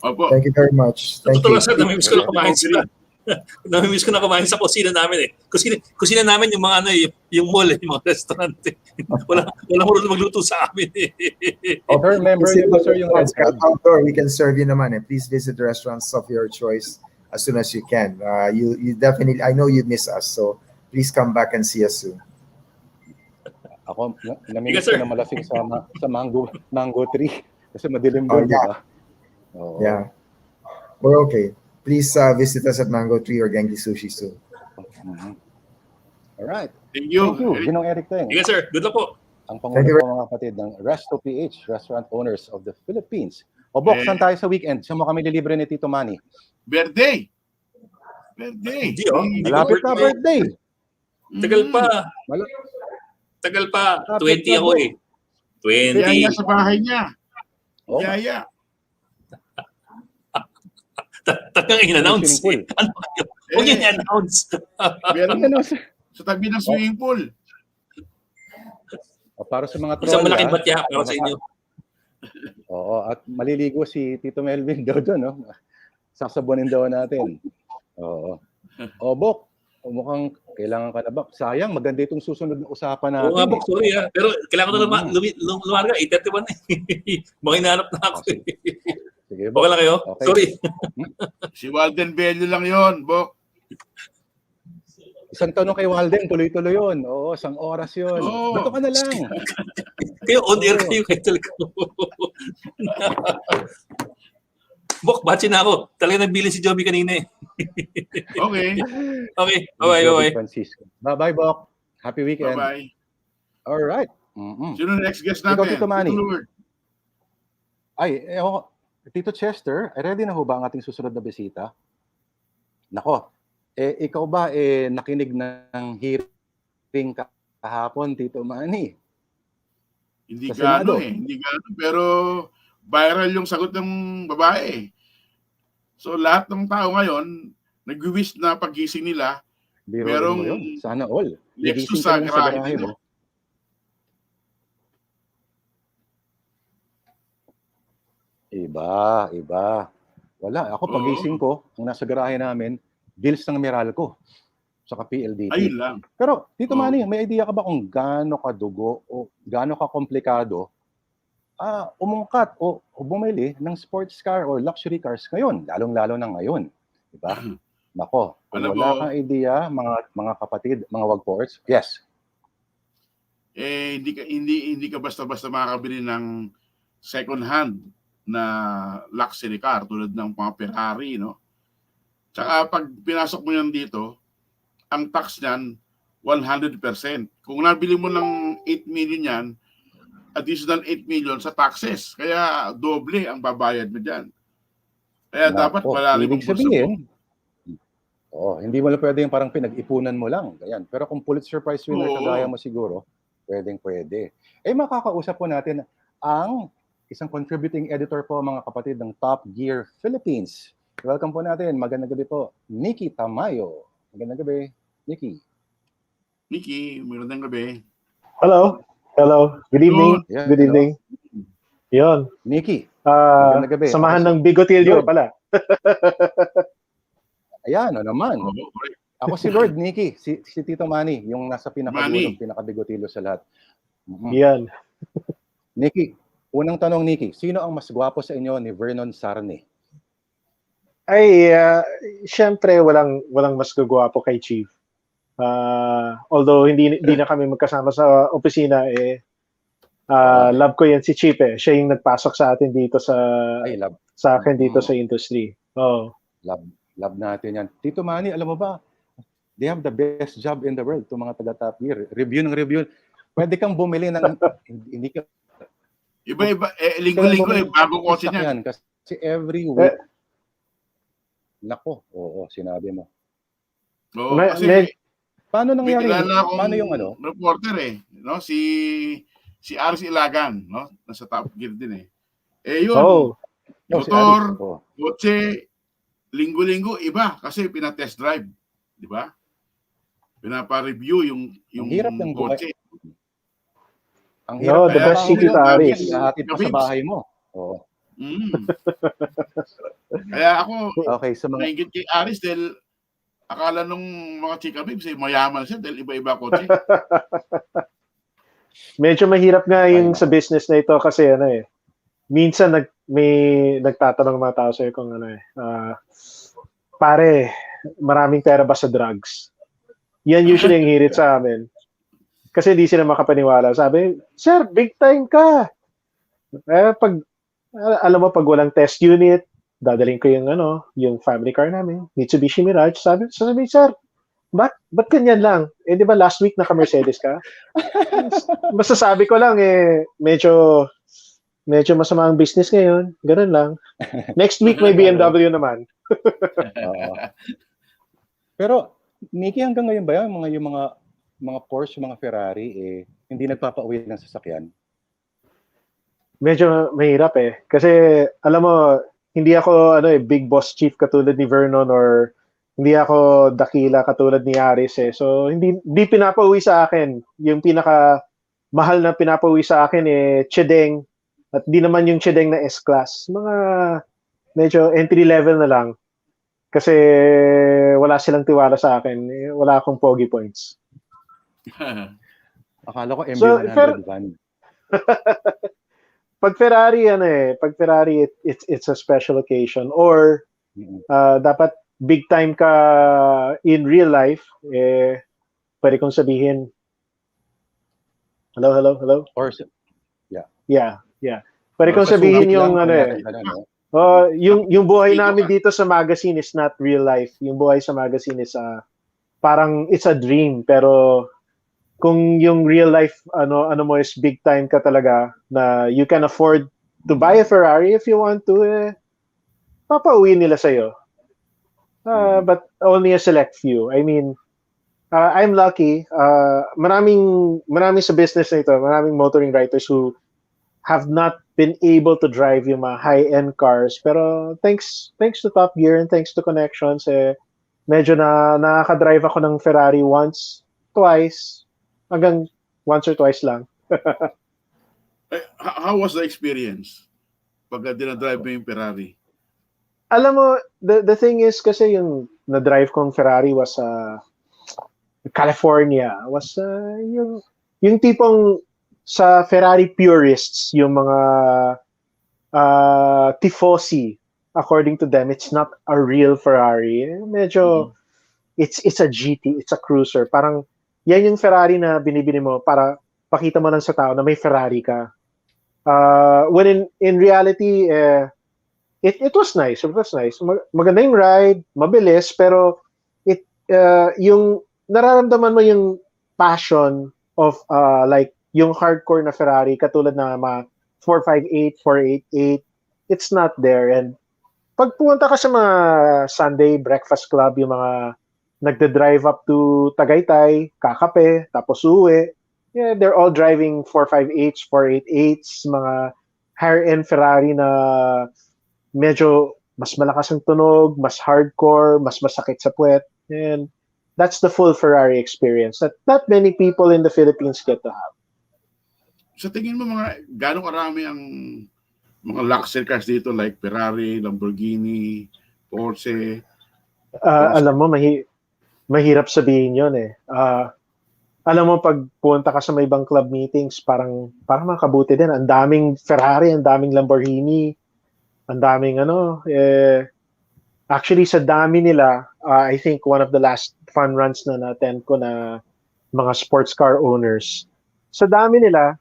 Speaker 8: Opo.
Speaker 7: Thank you very much.
Speaker 5: Sa
Speaker 7: Thank
Speaker 5: totoo
Speaker 7: you.
Speaker 5: lang, sir, namimiss ko na kumain sila. Namimiss ko na kumain sa kusina namin eh. Kusina namin yung mga yung mall, yung mga restaurant. Wala marunong magluto sa amin eh.
Speaker 4: Sir, member niyo ba, sir, yung
Speaker 7: Kahit outdoor, we can serve you naman eh. Please visit the restaurants of your choice as soon as you can. You definitely, I know you miss us, so please come back and see us soon.
Speaker 4: Ako, namimiss ko na malasing sa mango tree. Kasi madilim
Speaker 7: Oh,
Speaker 4: doon, di
Speaker 7: yeah.
Speaker 4: ba? Oo.
Speaker 7: Yeah. We're okay. Please visit us at Mango Tree or Genki Sushi soon.
Speaker 4: All right.
Speaker 8: Thank you.
Speaker 4: Thank you, Ginong Eric Teng.
Speaker 5: Sige sir, good luck po.
Speaker 4: Ang Pangulo po mga kapatid ng Resto PH, Restaurant Owners of the Philippines. O Bok, saan tayo sa weekend? Saan mo kami lilibre ni Tito Manny?
Speaker 8: Birthday.
Speaker 5: Hindi oh.
Speaker 4: Malapit na birthday.
Speaker 5: Tagal pa. 20 ako eh. 20.
Speaker 8: Yaya sa bahay niya.
Speaker 4: Oh.
Speaker 8: Yaya.
Speaker 5: Tagang in-announce. Ano kayo? Huwag yung i-announce.
Speaker 8: Meron sa tabi ng swimming pool.
Speaker 4: Para sa mga troll.
Speaker 5: Isang malaking batya para sa inyo.
Speaker 4: Oo, at maliligo si Tito Melvin daw doon, no? Sasabunin daw natin. Oo. O Bok, mukhang kailangan ka na ba? Sayang, maganda itong susunod na usapan natin.
Speaker 5: Oo nga Bok, sorry ha. Pero kailangan ko na lumarga. 8:31 eh. Mga hinahanap na ako eh.
Speaker 4: Sige, Bok.
Speaker 5: Okay lang kayo?
Speaker 4: Okay.
Speaker 5: Sorry.
Speaker 8: Si Walden Bello lang yon, Bok.
Speaker 4: Isang tanong kay Walden, tuloy-tuloy yun. Oo, 1 oras yun.
Speaker 8: Oo.
Speaker 4: Dito ka na lang.
Speaker 5: Kayo, on air kayo talaga. Bok, batch na ako. Talaga nagbilin si Joby kanina eh.
Speaker 8: Okay.
Speaker 5: Okay, bye-bye.
Speaker 4: Francisco. Bye-bye, Bok. Happy weekend.
Speaker 8: Bye-bye.
Speaker 4: All right.
Speaker 8: Sino next guest
Speaker 4: Ikaw,
Speaker 8: natin?
Speaker 4: Tito Manny.
Speaker 8: Ay.
Speaker 4: Tito Chester, ready na ho ba ang ating susunod na bisita? Nako, ikaw ba nakinig ng hearing kahapon, Tito Manny?
Speaker 8: Hindi
Speaker 4: Sa
Speaker 8: gano
Speaker 4: Senado.
Speaker 8: Hindi gano. Pero viral yung sagot ng babae. So lahat ng tao ngayon, nag-wish na paggising nila,
Speaker 4: Biro mo yun. Sana all.
Speaker 8: Lexus
Speaker 4: Nagising
Speaker 8: sa
Speaker 4: ka lang
Speaker 8: garahe
Speaker 4: garahe
Speaker 8: nila.
Speaker 4: mo. Iba. Wala. Ako pagising ko, ang nasa garahe namin, bills ng Meralco. Saka PLDT.
Speaker 8: Ayun lang.
Speaker 4: Pero, Tito Manny, may idea ka ba kung gaano kadugo o gaano ka-komplikado umungkat o bumili ng sports car or luxury cars ngayon, lalong-lalo na ngayon. Diba? Nako, kung
Speaker 8: Alam
Speaker 4: wala
Speaker 8: mo,
Speaker 4: kang idea, mga kapatid, mga wagports, yes.
Speaker 8: hindi ka basta-basta makakabili ng second hand na luxury car tulad ng mga Ferrari, no? Tsaka pag pinasok mo yan dito, ang tax niyan 100%. Kung nabili mo ng 8 million yan, additional 8 million sa taxes. Kaya doble ang babayad mo diyan. Kaya dapat
Speaker 6: Nako,
Speaker 8: malalim ang
Speaker 6: ibig
Speaker 8: bulsa mo.
Speaker 6: sabihin, hindi mo lang pwede yung parang pinag-ipunan mo lang. Ganyan. Pero kung Pulitzer Prize winner
Speaker 8: Oo.
Speaker 6: kagaya mo siguro, pwede. Makakausap po natin ang isang contributing editor po, mga kapatid, ng Top Gear Philippines. Welcome po natin. Magandang gabi po, Nikki Tamayo. Magandang gabi, Nikki.
Speaker 8: Mickey, magandang gabi.
Speaker 9: Hello. Good evening.
Speaker 6: Yeah,
Speaker 9: Good
Speaker 6: hello.
Speaker 9: evening. Yun.
Speaker 6: Nikki, magandang gabi.
Speaker 9: Samahan
Speaker 6: Ako
Speaker 9: ng bigotilyo
Speaker 6: Lord.
Speaker 9: pala.
Speaker 6: Ayan, naman.
Speaker 8: Oo, correct.
Speaker 6: Ako si Lord, Nikki. Si Tito Manny, yung nasa pinakadulong,
Speaker 8: Manny.
Speaker 6: pinakabigotilo sa lahat.
Speaker 9: Yan.
Speaker 6: Nikki, unang tanong, Nikki, sino ang mas gwapo sa inyo ni Vernon Sarne?
Speaker 9: Ay, syempre walang mas gagwapo kay Chief. Although hindi na kami magkasama sa opisina, love ko yan si Chief eh. Siya yung nagpasok sa atin dito sa akin dito sa industry. Oh.
Speaker 6: Love natin yan. Tito Manny, alam mo ba, they have the best job in the world, itong mga taga-Top Gear. Review ng review. Pwede kang bumili ng, hindi ka,
Speaker 8: Iba-iba, linggo-linggo, bago kotse niyan.
Speaker 6: Kasi every week, nako, oo, sinabi mo.
Speaker 8: Oo, kasi
Speaker 6: Paano
Speaker 8: may
Speaker 6: nangyari?
Speaker 8: kilala akong
Speaker 6: Paano yung ano?
Speaker 8: reporter no? Si Aris Ilagan, no? Nasa Top Gear din yun. Motor, kotse, linggo-linggo, iba. Kasi pinatest drive. Di ba? Pinapa-review yung
Speaker 6: hirap ng
Speaker 8: kotse.
Speaker 6: Ang hirap.
Speaker 9: The best city to Aris.
Speaker 6: Ihahatid pa sa bahay mo. Oo.
Speaker 8: Kaya ako,
Speaker 6: Okay, sa mga...
Speaker 8: nainggit kay Aris dahil akala nung mga chika babes, mayaman siya dahil iba-iba kotse.
Speaker 9: Medyo mahirap nga yung sa business na ito kasi minsan may nagtatanong mga tao sa'yo kung pare, maraming pera ba sa drugs? Yan usually ang hirit sa amin. Kasi di sila makapaniwala. Sabi, sir, big time ka. Alam mo, pag walang test unit, dadalhin ko yung family car namin, Mitsubishi Mirage. Sabi, sir, ba't ganyan lang? Di ba last week naka-Mercedes ka? Basta sabi ko lang, medyo masama ang business ngayon. Ganun lang. Next week may BMW naman.
Speaker 6: Pero, Nikki, hanggang ngayon ba yung mga Porsche, mga Ferrari, hindi nagpapauwi ng sasakyan?
Speaker 9: Medyo mahirap Kasi, alam mo, hindi ako big boss chief katulad ni Vernon or hindi ako dakila katulad ni Aris So, hindi pinapauwi sa akin. Yung pinaka mahal na pinapauwi sa akin Chedeng at di naman yung Chedeng na S-Class. Mga medyo entry level na lang. Kasi wala silang tiwala sa akin. Wala akong pogi points.
Speaker 6: Akala ko MB100 van.
Speaker 9: Pag Ferrari pag Ferrari it's a special occasion or dapat big time ka in real life pwede kong sabihin hello
Speaker 6: Or
Speaker 9: yeah pwede kong sabihin yung yung buhay namin dito sa magazine is not real life. Yung buhay sa magazine is parang it's a dream pero kung yung real life ano mo is big time ka talaga na you can afford to buy a Ferrari if you want to papauwi nila sa'yo. But only a select few. I mean, I'm lucky. Maraming sa business na ito, maraming motoring writers who have not been able to drive yung mga high-end cars. Pero thanks to Top Gear and thanks to connections, medyo nakaka-drive ako ng Ferrari once, twice, hanggang once or twice lang.
Speaker 8: How was the experience pag dinadrive mo yung Ferrari?
Speaker 9: Alam mo, the thing is kasi yung na-drive kong Ferrari was California. Was yung tipong sa Ferrari purists, yung mga tifosi, according to them, it's not a real Ferrari. Medyo, it's a GT, it's a cruiser. Parang, yan yung Ferrari na binibili mo para pakita mo lang sa tao na may Ferrari ka. When in reality, it was nice. It was nice. Maganda yung ride, mabilis, pero yung nararamdaman mo yung passion of like yung hardcore na Ferrari katulad na mga 458, 488, it's not there. And pag pumunta ka sa mga Sunday breakfast club, yung mga nagde-drive up to Tagaytay, kakape, tapos uwi, yeah, they're all driving 458s, 488s, mga higher-end Ferrari na medyo mas malakas ang tunog, mas hardcore, mas masakit sa puwet. And that's the full Ferrari experience that not many people in the Philippines get to have.
Speaker 8: Sa tingin mo gano'ng karami ang mga luxury cars dito like Ferrari, Lamborghini, Porsche?
Speaker 9: Alam mo, mahirap sabihin yun eh. Alam mo, pag punta ka sa may ibang club meetings, parang makabuti din. Ang daming Ferrari, ang daming Lamborghini, ang daming actually, sa dami nila, I think one of the last fun runs na na-attend ko na mga sports car owners, sa dami nila,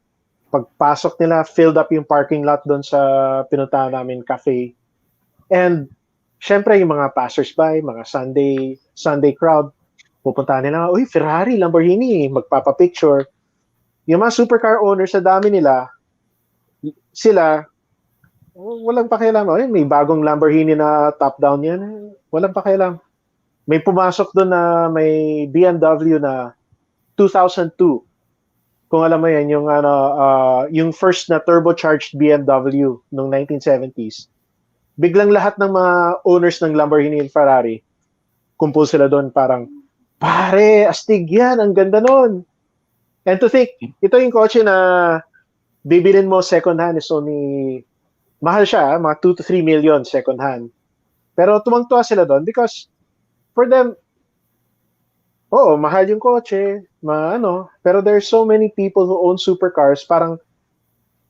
Speaker 9: pagpasok nila, filled up yung parking lot doon sa pinuntahan namin cafe. And syempre, yung mga passers-by, mga Sunday crowd, pupuntahan nila, uy, Ferrari, Lamborghini, magpapapicture. Yung mga supercar owners, sa dami nila, sila, walang pakialam. May bagong Lamborghini na top-down yan. Walang pakialam. May pumasok doon na may BMW na 2002. Kung alam mo yan, yung first na turbocharged BMW noong 1970s. Biglang lahat ng mga owners ng Lamborghini and Ferrari, kumpul sila doon parang, pare, astig yan, ang ganda nun. And to think, ito yung kotse na bibilin mo second hand is only, mahal siya, mga 2 to 3 million second hand. Pero tumangtuwa sila doon because for them, mahal yung kotse, pero there's so many people who own supercars, parang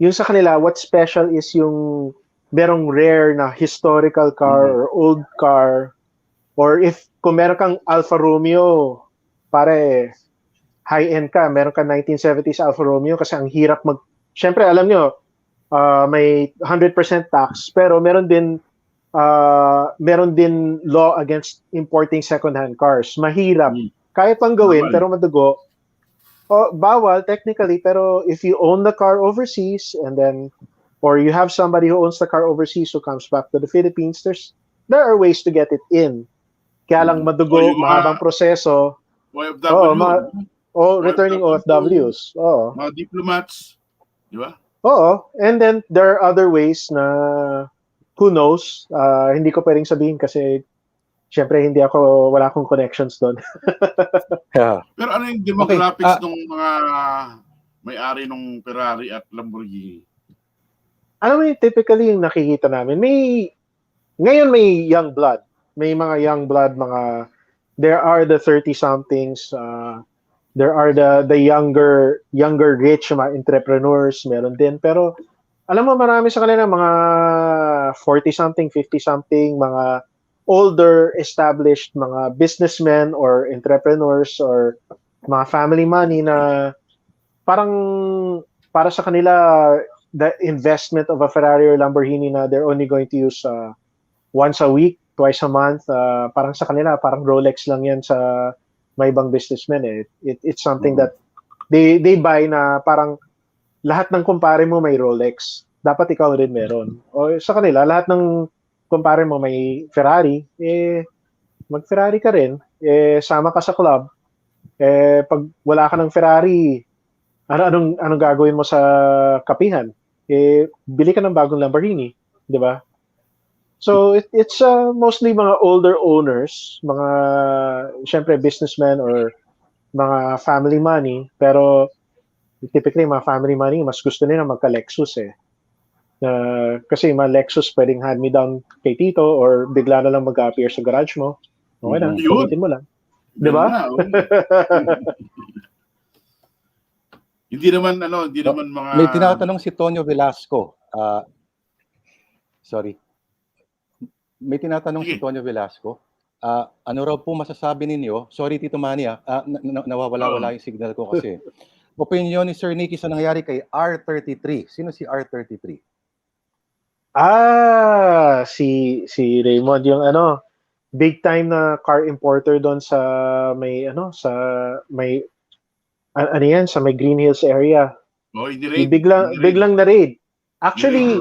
Speaker 9: yung sa kanila, what's special is yung merong rare na historical car or old car, or kung meron kang Alfa Romeo, pare, high-end ka, meron kang 1970s Alfa Romeo kasi ang hirap syempre, alam nyo, may 100% tax, pero meron din law against importing second-hand cars. Mahirap. Kaya pang gawin, pero madugo. Bawal, technically, pero if you own the car overseas, or you have somebody who owns the car overseas who comes back to the Philippines, there are ways to get it in. Kaya lang madugo, mahabang proseso.
Speaker 8: OFW.
Speaker 9: Returning OFWs.
Speaker 8: Mga diplomats. Di ba?
Speaker 9: And then there are other ways na who knows, hindi ko pwedeng sabihin kasi syempre wala akong connections doon.
Speaker 6: Yeah.
Speaker 8: Pero ano yung demographics ng mga may-ari ng Ferrari at Lamborghini?
Speaker 9: Ano yung typically yung nakikita namin? Ngayon may young blood. May mga young blood, there are the 30-somethings, there are the younger rich, mga entrepreneurs, meron din. Pero alam mo, marami sa kanila mga 40-something, 50-something, mga older, established mga businessmen or entrepreneurs or mga family money na parang para sa kanila, the investment of a Ferrari or Lamborghini na they're only going to use once a week, twice a month, parang sa kanila, parang Rolex lang yan sa may ibang businessmen eh. It's something that they buy na parang lahat ng kumpare mo may Rolex. Dapat ikaw rin meron. O sa kanila, lahat ng kumpare mo may Ferrari, mag-Ferrari ka rin, sama ka sa club, pag wala ka ng Ferrari, anong gagawin mo sa kapihan? Bili ka ng bagong Lamborghini, di ba? So it's mostly mga older owners, mga syempre businessmen or mga family money, pero typically mga family money mas gusto nila magka-Lexus eh. Kasi mga Lexus pwedeng hand-me-down kay tito or bigla na lang mag-appear sa garage mo. Okay na, pagdating mo lang. Di ba?
Speaker 8: Hindi naman mga...
Speaker 6: May tinatanong si Tonyo Velasco. Sorry. May tinatanong si Tonyo Velasco. Ano raw po masasabi ninyo? Sorry, Tito Manny, nawawala-wala yung signal ko kasi. opinion ni Sir Nicky sa nangyari kay R33. Sino si R33?
Speaker 9: Si Raymond yung big time na car importer doon sa may ano yan, sa may Green Hills area.
Speaker 8: Oh,
Speaker 9: Yung biglang na-raid. Actually,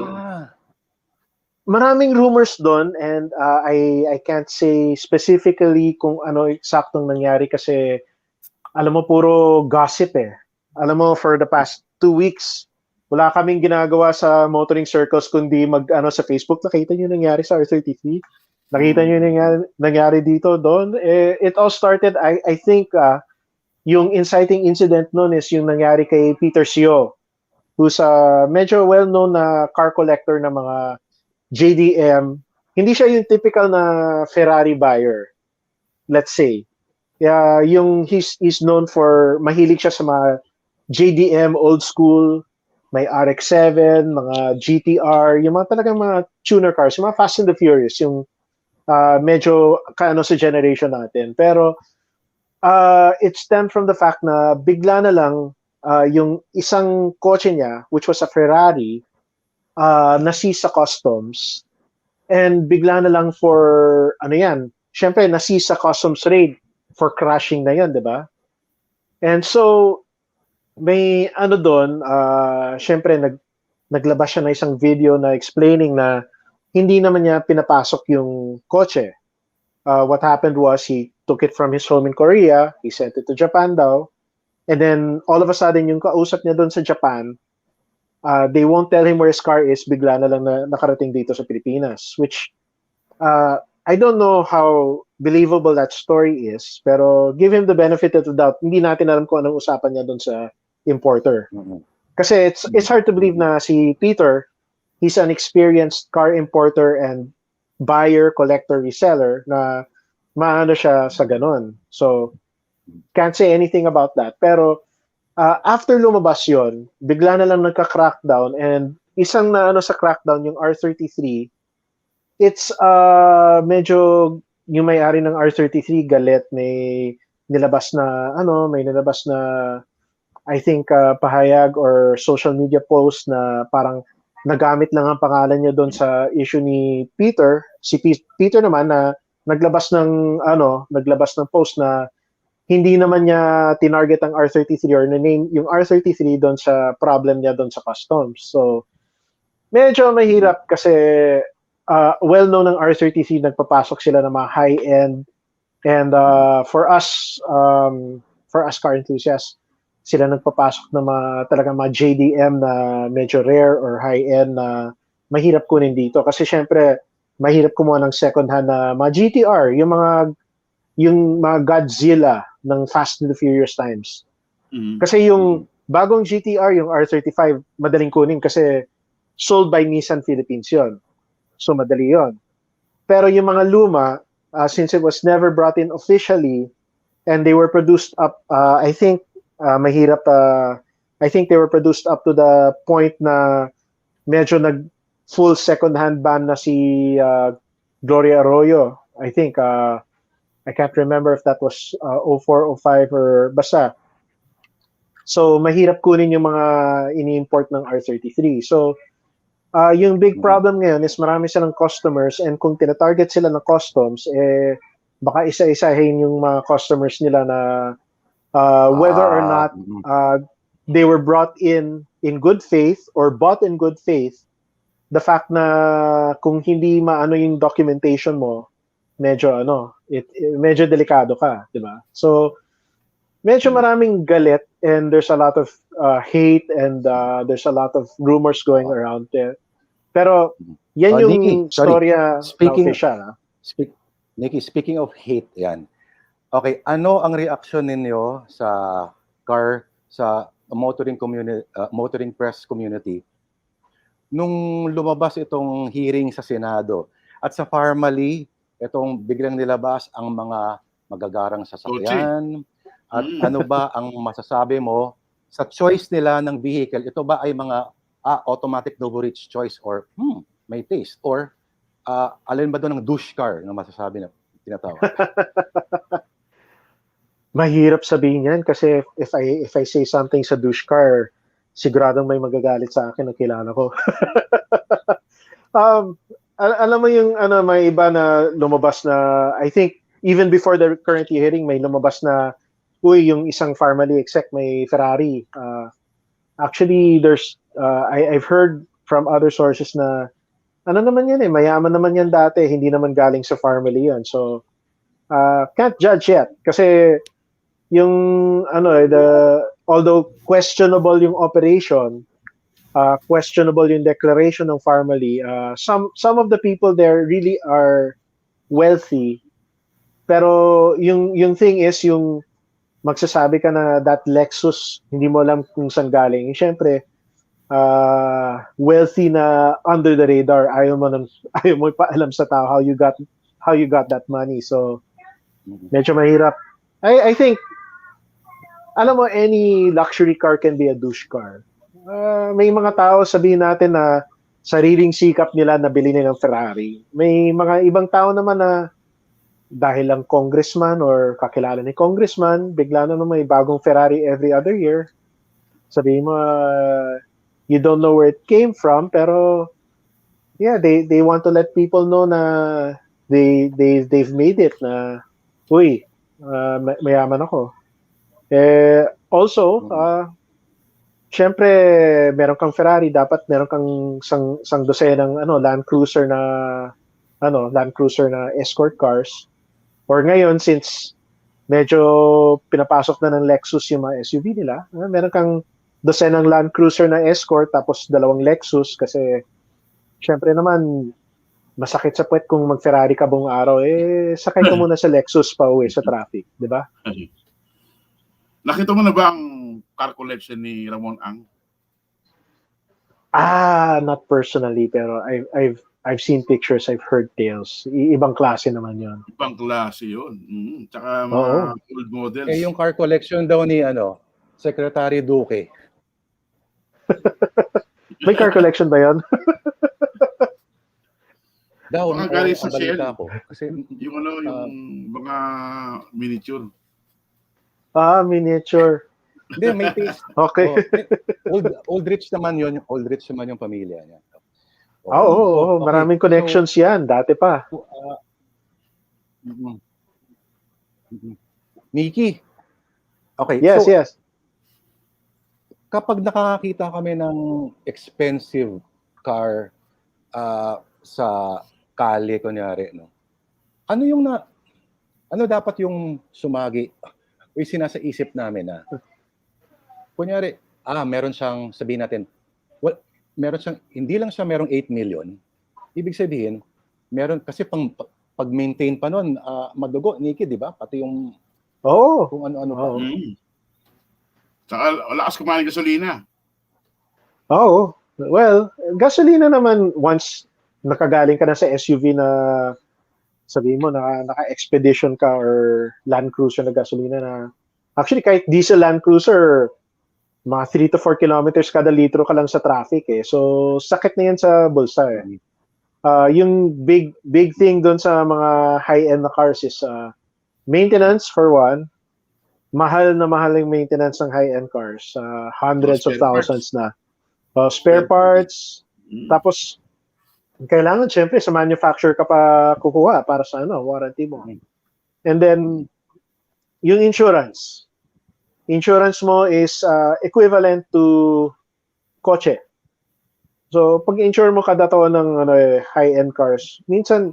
Speaker 9: maraming rumors doon and I can't say specifically kung ano eksaktong nangyari kasi alam mo puro gossip eh. Alam mo for the past 2 weeks wala kaming ginagawa sa motoring circles kundi sa Facebook. Nakita niyo nangyari sa R33? Nakita niyo nangyari dito doon? It all started I think yung inciting incident noon is yung nangyari kay Peter S.H.A.B.U, who's a medyo well-known na car collector ng mga JDM. Hindi siya yung typical na Ferrari buyer, let's say. He's known for mahilig siya sa mga JDM old school, may RX-7, mga GTR, yung mga talagang mga tuner cars, yung mga Fast and the Furious, yung medyo kaano sa generation natin. Pero it stemmed from the fact na bigla na lang yung isang kotse niya, which was a Ferrari, na-seize sa customs. And bigla na lang for, syempre na-seize sa customs raid for crashing na yun, di ba? And so, may doon, syempre naglabas siya na isang video na explaining na hindi naman niya pinapasok yung kotse. What happened was he took it from his home in Korea, he sent it to Japan daw, and then all of a sudden yung kausap niya doon sa Japan, they won't tell him where his car is, bigla na lang na nakarating dito sa Pilipinas, which I don't know how believable that story is, pero give him the benefit of the doubt, hindi natin alam kung anong usapan niya doon sa importer. Kasi it's hard to believe na si Peter, he's an experienced car importer and buyer, collector, reseller na maano siya sa ganon. So, can't say anything about that. Pero, after lumabas yon, bigla na lang nagka-crackdown and isang na sa crackdown, yung R33, it's medyo yung may-ari ng R33 galit, may nilabas na I think pahayag or social media post na parang nagamit lang ang pangalan niya doon sa issue ni Peter. Si Peter naman na naglabas ng post na hindi naman niya tinarget ang R33 or na-name yung R33 doon sa problem niya doon sa customs. So medyo mahirap kasi well-known ng R33, nagpapasok sila ng mga high-end and for us car enthusiasts, sila nagpapasok ng talagang mga JDM na medyo rare or high-end na mahirap kunin dito. Kasi syempre, mahirap kumuha ng second-hand na mga GTR, yung mga Godzilla ng Fast and the Furious times. Kasi yung bagong GTR, yung R35, madaling kunin kasi sold by Nissan Philippines yon. So, madali yon. Pero yung mga luma, since it was never brought in officially, and they were produced up, I think they were produced up to the point na medyo full second-hand ban na si Gloria Arroyo. I think, I can't remember if that was 04, 05 or basta. So, mahirap kunin yung mga ini-import ng R33. So, yung big problem ngayon is marami silang customers and kung tina-target sila ng customs, baka isa-isahin yung mga customers nila na whether or not they were brought in good faith or bought in good faith, the fact na kung hindi maano yung documentation mo, medyo medyo delikado ka, di ba? So medyo maraming galit and there's a lot of hate and there's a lot of rumors going around there. Pero yan yung
Speaker 6: Nikki,
Speaker 9: storya na official.
Speaker 6: Nikki, speaking of hate yan. Okay, ano ang reaction ninyo sa motoring community, motoring press community nung lumabas itong hearing sa Senado at sa formally itong biglang nilabas ang mga magagarang sasakyan at ano ba ang masasabi mo sa choice nila ng vehicle? Ito ba ay mga automatic double rich choice or may taste or alin ba doon ng douche car na masasabi na tinatawag?
Speaker 9: Mahirap sabihin yan kasi if I say something sa douche car, siguradong may magagalit sa akin na kilala ko. Alam mo yung ano, may iba na lumabas na, I think even before the current hearing, may lumabas na, uy, yung isang family exec may Ferrari. Actually, I've heard from other sources na ano naman yan mayaman naman yan dati, hindi naman galing sa family yan. So, can't judge yet kasi yung although questionable yung operation, questionable yung declaration ng family, some of the people there really are wealthy, pero yung thing is yung magsasabi ka na that Lexus hindi mo alam kung saan galing. Siyempre, wealthy na under the radar, ayaw mo ipaalam sa tao how you got that money. So medyo mahirap. I think alam mo, any luxury car can be a douche car. May mga tao, sabihin natin na sariling sikap nila nabili nilang Ferrari. May mga ibang tao naman na dahil lang congressman or kakilala ni congressman, bigla na may bagong Ferrari every other year. Sabihin mo, you don't know where it came from, pero yeah, they want to let people know na they've made it, na uy, mayaman ako. Also, syempre, meron kang Ferrari, dapat meron kang sang dosenang Land Cruiser na escort cars. Or ngayon, since medyo pinapasok na ng Lexus yung mga SUV nila, meron kang dosenang Land Cruiser na escort tapos 2 Lexus kasi syempre naman masakit sa puwet kung mag-Ferrari ka buong araw, sakay ka muna sa Lexus pa uwi sa traffic, di ba?
Speaker 8: Nakita mo na ba ang car collection ni Ramon Ang?
Speaker 9: Not personally, pero I've seen pictures, I've heard tales. Ibang klase naman 'yon.
Speaker 8: Ibang klase 'yun. Tsaka mga old models.
Speaker 6: Yung car collection daw ni Secretary Duque.
Speaker 9: May car collection ba 'yon?
Speaker 6: Daw,
Speaker 8: mga galing sa
Speaker 6: balita
Speaker 8: Shell.
Speaker 6: ko. Kasi
Speaker 8: Yung mga miniature.
Speaker 9: Miniature.
Speaker 6: hindi, may taste.
Speaker 9: Okay.
Speaker 6: Old rich naman yun. Old rich naman yung pamilya niya.
Speaker 9: Oo, maraming connections yan. Dati pa.
Speaker 6: Mickey. Okay.
Speaker 9: Yes.
Speaker 6: Kapag nakakakita kami ng expensive car sa kali, kunyari, ano dapat yung sumagi? O sinasa isip namin na, kunyari, meron siyang, sabihin natin, meron siyang, hindi lang siya merong 8 million, ibig sabihin, meron, kasi pag-maintain pa nun, madugo, Nikki, di ba? Pati yung, kung ano-ano pa.
Speaker 8: Saka lakas kumain gasolina.
Speaker 9: Oo. Well, gasolina naman, once nakagaling ka na sa SUV na sabihin mo naka-expedition ka or Land Cruiser na gasolina na actually kahit diesel Land Cruiser mga 3 to 4 kilometers kada litro ka lang sa traffic so sakit na yan sa bulsa yung big thing doon sa mga high-end na cars is maintenance for one. Mahal yung maintenance ng high-end cars, hundreds of thousands na spare parts. Tapos kailangan syempre sa manufacturer ka pa kukuha para sa warranty mo. And then yung insurance mo is equivalent to kotse. So pag insure mo kada taon ng high-end cars, minsan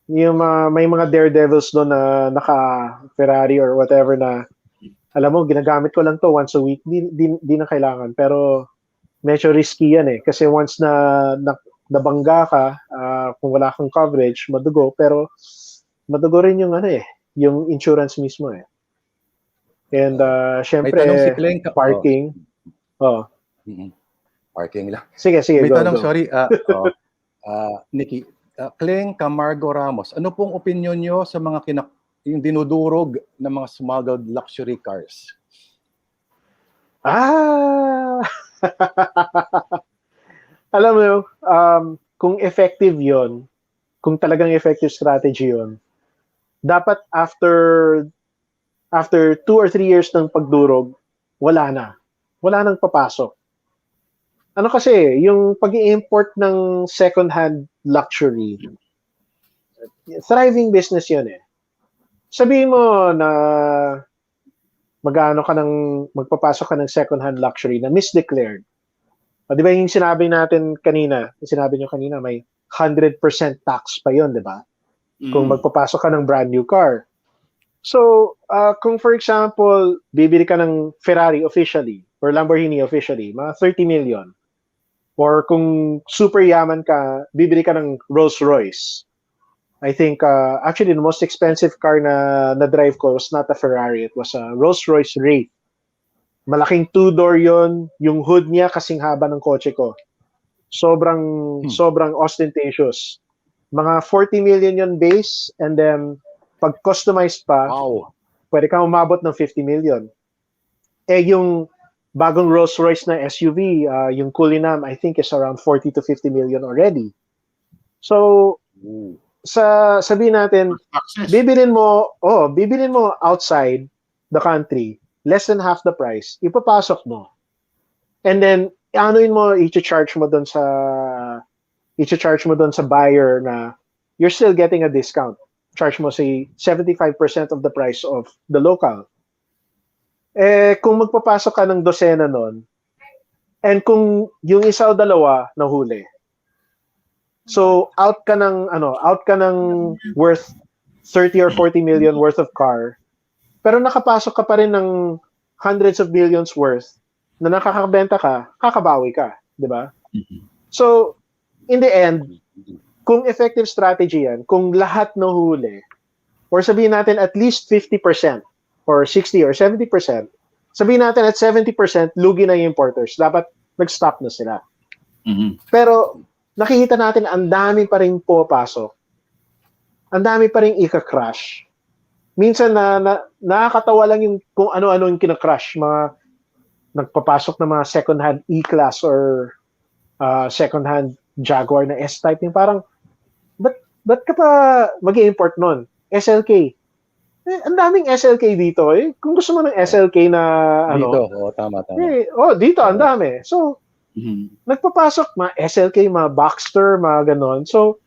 Speaker 9: yung may mga daredevils doon na naka Ferrari or whatever na alam mo ginagamit ko lang to once a week, di na kailangan, pero medyo risky yan kasi once na nabangga ka, kung wala kang coverage, madugo, pero madugo rin yung yung insurance mismo And syempre
Speaker 6: si Cleng,
Speaker 9: parking.
Speaker 6: Parking lang.
Speaker 9: Sige,
Speaker 6: may
Speaker 9: go.
Speaker 6: Sorry, Nikki, Cleng Camargo Ramos, ano pong opinion nyo sa mga yung dinudurog ng mga smuggled luxury cars?
Speaker 9: Alam mo, kung effective yon, kung talagang effective strategy yon, dapat after after 2 or 3 years ng pagdurog, wala na. Wala nang papasok. Ano kasi, yung pag-i-import ng second-hand luxury, thriving business yun eh. Sabihin mo na magpapasok ka ng second-hand luxury na misdeclared. Di ba yung sinabi natin kanina, may 100% tax pa yon, di ba? Kung magpapasok ka ng brand new car. So, kung for example, bibili ka ng Ferrari officially or Lamborghini officially, mga 30 million. Or kung super yaman ka, bibili ka ng Rolls Royce. I think, actually, the most expensive car na drive ko was not a Ferrari. It was a Rolls Royce Wraith. Malaking two-door yon, yung hood niya kasing haba ng kotse ko. Sobrang ostentatious. Mga 40 million yon base, and then pag customized pa, pwede kang umabot ng 50 million. Yung bagong Rolls Royce na SUV, yung Cullinan, I think is around 40 to 50 million already. So, sabihin natin, bibilin mo outside the country, less than half the price, ipapasok mo. And then, i-charge mo doon sa buyer na you're still getting a discount. Charge mo say 75% of the price of the local. Kung magpapasok ka ng dosena nun, and kung yung isa o dalawa nahuli, so out ka ng worth 30 or 40 million worth of car, pero nakapasok ka pa rin ng hundreds of millions worth na nakakabenta ka, kakabawi ka, di ba? So, in the end, kung effective strategy yan, kung lahat nahuli, or sabihin natin at least 50%, or 60 or 70%, sabihin natin at 70%, lugi na yung importers. Dapat nag-stop na sila. Pero, nakikita natin ang dami pa rin pumapasok. Ang dami pa rin ika-crash. Minsan nakakatawa lang yung kung ano-ano yung kina-crash. Nagpapasok na mga second-hand E-Class or second-hand Jaguar na S-Type. Yung parang, ba't ka pa mag-i-import nun? SLK. Ang daming SLK dito eh. Kung gusto mo ng SLK na
Speaker 6: Dito, tama.
Speaker 9: Dito, ang dami. So, nagpapasok mga SLK, mga Boxster, mga ganon. So,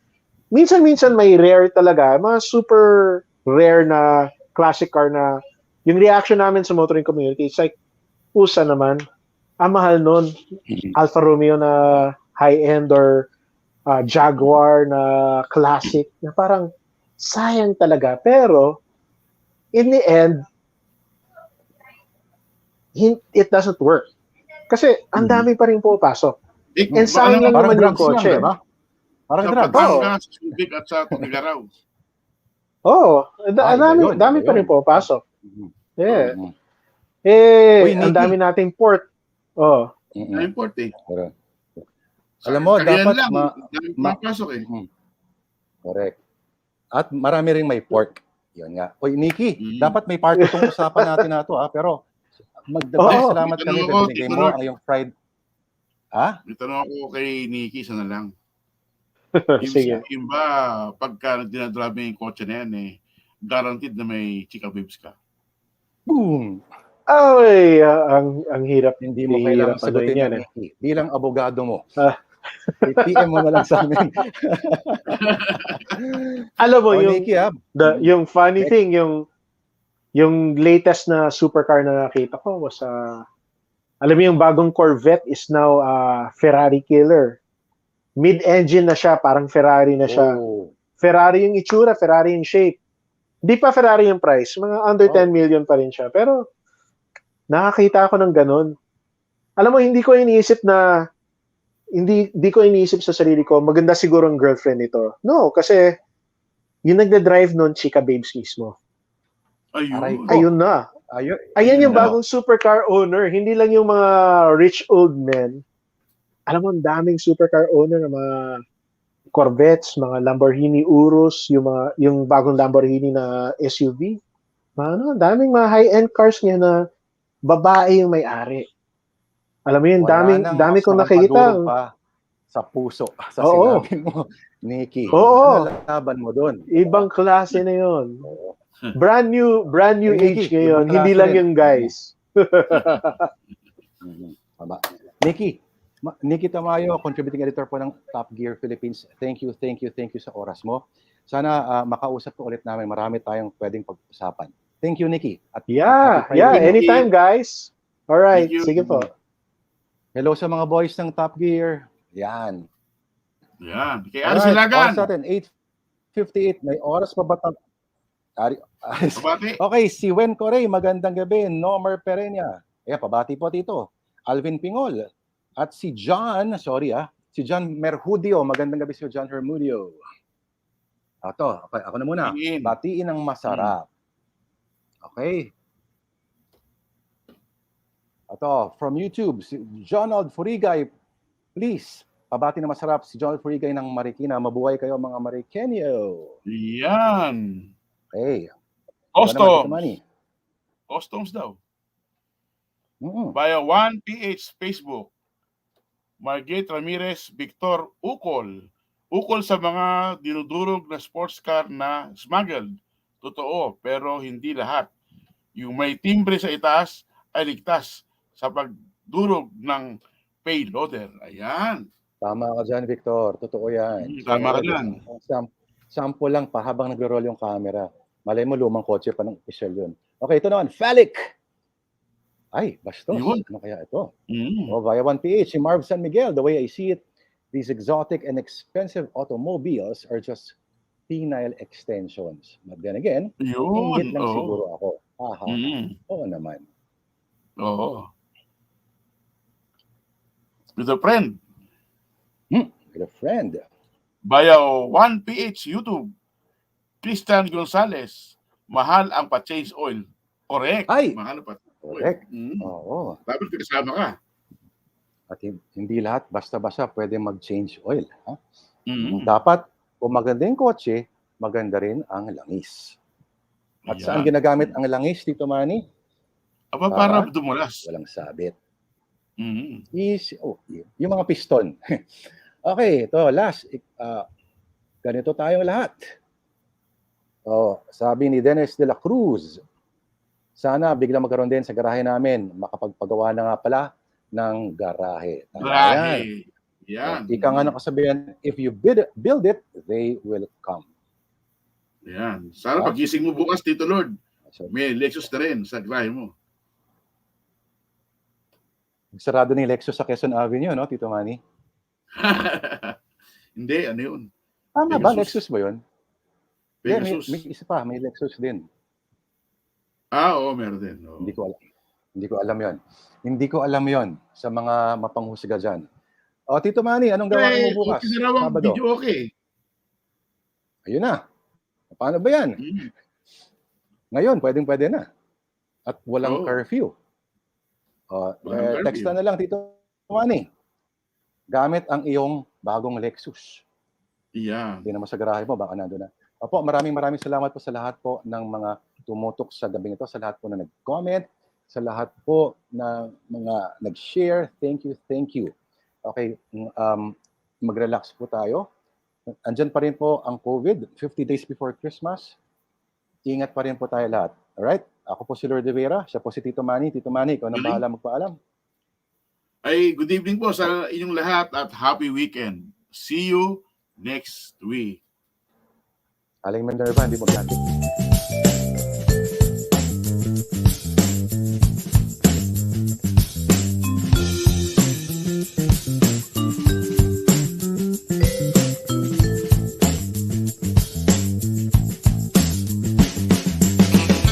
Speaker 9: minsan may rare talaga, mga super rare na classic car na yung reaction namin sa motoring community, it's like, pusa naman. Ang mahal nun. Alfa Romeo na high-end or Jaguar na classic na parang sayang talaga. Pero, in the end, it doesn't work. Kasi ang dami pa rin pupasok. And sayang lang naman yung kotse.
Speaker 6: Diba? Parang drugs.
Speaker 8: Patangas, Subic at sa Tugigaraw.
Speaker 9: Dami pa rin pupasok. Yeah. Ang dami nating port.
Speaker 8: Na-import eh.
Speaker 6: Alam mo, dapat
Speaker 8: mapasok eh.
Speaker 6: Correct. At marami ring may pork. Yan nga. Oy, Nikki, dapat may part itong usapan natin na ito, pero salamat kami na binigay mo ang yung fried.
Speaker 8: May tanong ako kay Nikki, sana lang.
Speaker 9: Sige.
Speaker 8: Yung ba, pagka dinadrive mo yung kotse na yan, guaranteed na may chika babes ka?
Speaker 6: Boom!
Speaker 9: Ang hirap.
Speaker 6: Hindi mo kailangan sagutin yan. Nikki. Bilang abogado mo. PM mo na lang sa amin.
Speaker 9: Alam mo,
Speaker 6: Nikki,
Speaker 9: yung funny thing, yung latest na supercar na nakita ko was, alam mo yung bagong Corvette is now Ferrari killer. Mid-engine na siya, parang Ferrari na siya. Ferrari yung itsura, Ferrari yung shape. Di pa Ferrari yung price, mga under 10 million pa rin siya. Pero, nakakita ako ng ganun. Alam mo, hindi ko iniisip sa sarili ko, maganda siguro ang girlfriend nito. No, kasi yung nagda-drive nun, chika babes mismo. Ayun na. Ayan yung bagong supercar owner. Hindi lang yung mga rich old men. Alam mo, ang daming supercar owner na mga Corvettes, mga Lamborghini Urus, yung bagong Lamborghini na SUV. Ang daming mga high-end cars niya na babae yung may-ari. Alam mo yun, dami kong nakikita.
Speaker 6: Sa puso, sa sinabi mo, Nikki.
Speaker 9: Oo.
Speaker 6: Ano laban mo doon?
Speaker 9: Ibang klase na yun. Brand new
Speaker 6: Hey,
Speaker 9: age
Speaker 6: Nikki,
Speaker 9: ngayon.
Speaker 6: ibang
Speaker 9: Hindi
Speaker 6: klase
Speaker 9: lang
Speaker 6: rin.
Speaker 9: yung guys.
Speaker 6: Tama. Nikki Tamayo, contributing editor po ng Top Gear Philippines. Thank you sa oras mo. Sana makausap ko ulit namin. Marami tayong pwedeng pag-usapan. Thank you, Nikki. At
Speaker 9: Yeah,
Speaker 6: happy Friday.
Speaker 9: yeah. Anytime, guys. All right.
Speaker 8: Thank you.
Speaker 9: Sige po.
Speaker 6: Hello sa mga boys ng Top Gear. Yan.
Speaker 8: Yan. Kay
Speaker 6: Alright,
Speaker 8: Ari Silagan.
Speaker 6: oras natin, 8:58. May oras pa ba?
Speaker 8: Pabati.
Speaker 6: Okay, si Wen Corey, magandang gabi. Nomer Perenya. Pabati po dito. Alvin Pingol. At si John, si John Merhudio. Magandang gabi si John Merhudio. Ako na muna. Batiin ang masarap. Okay. From YouTube, si Jonald Furigay, please, pabati na masarap si Jonald Furigay ng Marikina. Mabuhay kayo mga Marikenyo.
Speaker 8: Yan.
Speaker 6: Okay.
Speaker 8: Customs daw. Via 1PH Facebook. Margate Ramirez Victor Ukol. Ukol sa mga dinudurog na sports car na smuggled. Totoo, pero hindi lahat. Yung may timbre sa itaas ay ligtas sa pagdurog ng payloader. Ayan.
Speaker 6: Tama ka dyan, Victor. Totoo yan.
Speaker 8: Tama ka dyan.
Speaker 6: Sample lang pa habang nagro-roll yung camera. Malay mo, lumang kotse pa ng official yun. Okay, ito naman. Phallic. Ay, bastos.
Speaker 8: Yun.
Speaker 6: Ano kaya ito? Via 1PH, si Marv San Miguel, the way I see it, these exotic and expensive automobiles are just penile extensions. But then again, ingit lang siguro ako. Oo naman.
Speaker 8: Oo. With a friend.
Speaker 6: With a friend.
Speaker 8: Via 1PH YouTube, Christian Gonzalez, mahal ang pa-change oil. Correct.
Speaker 6: Ay!
Speaker 8: Mahal ang pa-change oil.
Speaker 6: Correct. Oo.
Speaker 8: Dapat kasama ka.
Speaker 6: At hindi lahat basta-basta pwede mag-change oil. Ha? Dapat, kung maganda yung kotse, maganda rin ang langis. At saan ginagamit ang langis, Tito Manny?
Speaker 8: Para dumulas.
Speaker 6: Walang sabit. Yung mga piston. Okay, ito, last. Ganito tayong lahat. Sabi ni Dennis de la Cruz, sana biglang magkaroon din sa garahe namin. Makapagpagawa na nga pala ng garahe.
Speaker 8: Garahe. Yan.
Speaker 6: Ika nga nakasabihan, if you build it, they will come.
Speaker 8: Yan. Sana pagising mo bukas, Tito Lord, may Lexus na rin sa garahe mo.
Speaker 6: Sarado ni Lexus sa Quezon Avenue, no, Tito Manny?
Speaker 8: Hindi, ano yun?
Speaker 6: Tama ba? Lexus ba yun?
Speaker 8: Pegasus.
Speaker 6: May isa pa, may Lexus din.
Speaker 8: Oo, meron din. Oo.
Speaker 6: Hindi ko alam yon. Hindi ko alam yon sa mga mapanghusga dyan. Tito Manny, anong gawin mo bukas? Sabado.
Speaker 8: Video okay.
Speaker 6: Ayun na. Paano ba yan? Ngayon, pwede na. At walang curfew. Text na lang, Tito Manny. Gamit ang iyong bagong Lexus.
Speaker 8: Yan.
Speaker 6: Hindi naman sa garahe mo, baka nandun na. Opo, maraming salamat po sa lahat po ng mga tumutok sa gabing ito, sa lahat po na nag-comment, sa lahat po na mga nag-share. Thank you. Okay, mag-relax po tayo. Andyan pa rin po ang COVID, 50 days before Christmas. Ingat pa rin po tayo lahat. Alright? Ako po si Lord de Vera, siya po si Tito Manny. Tito Manny, ikaw na bahala magpaalam.
Speaker 8: Ay, good evening po sa inyong lahat at happy weekend. See you next week.
Speaker 6: Aling Minerva, hindi mo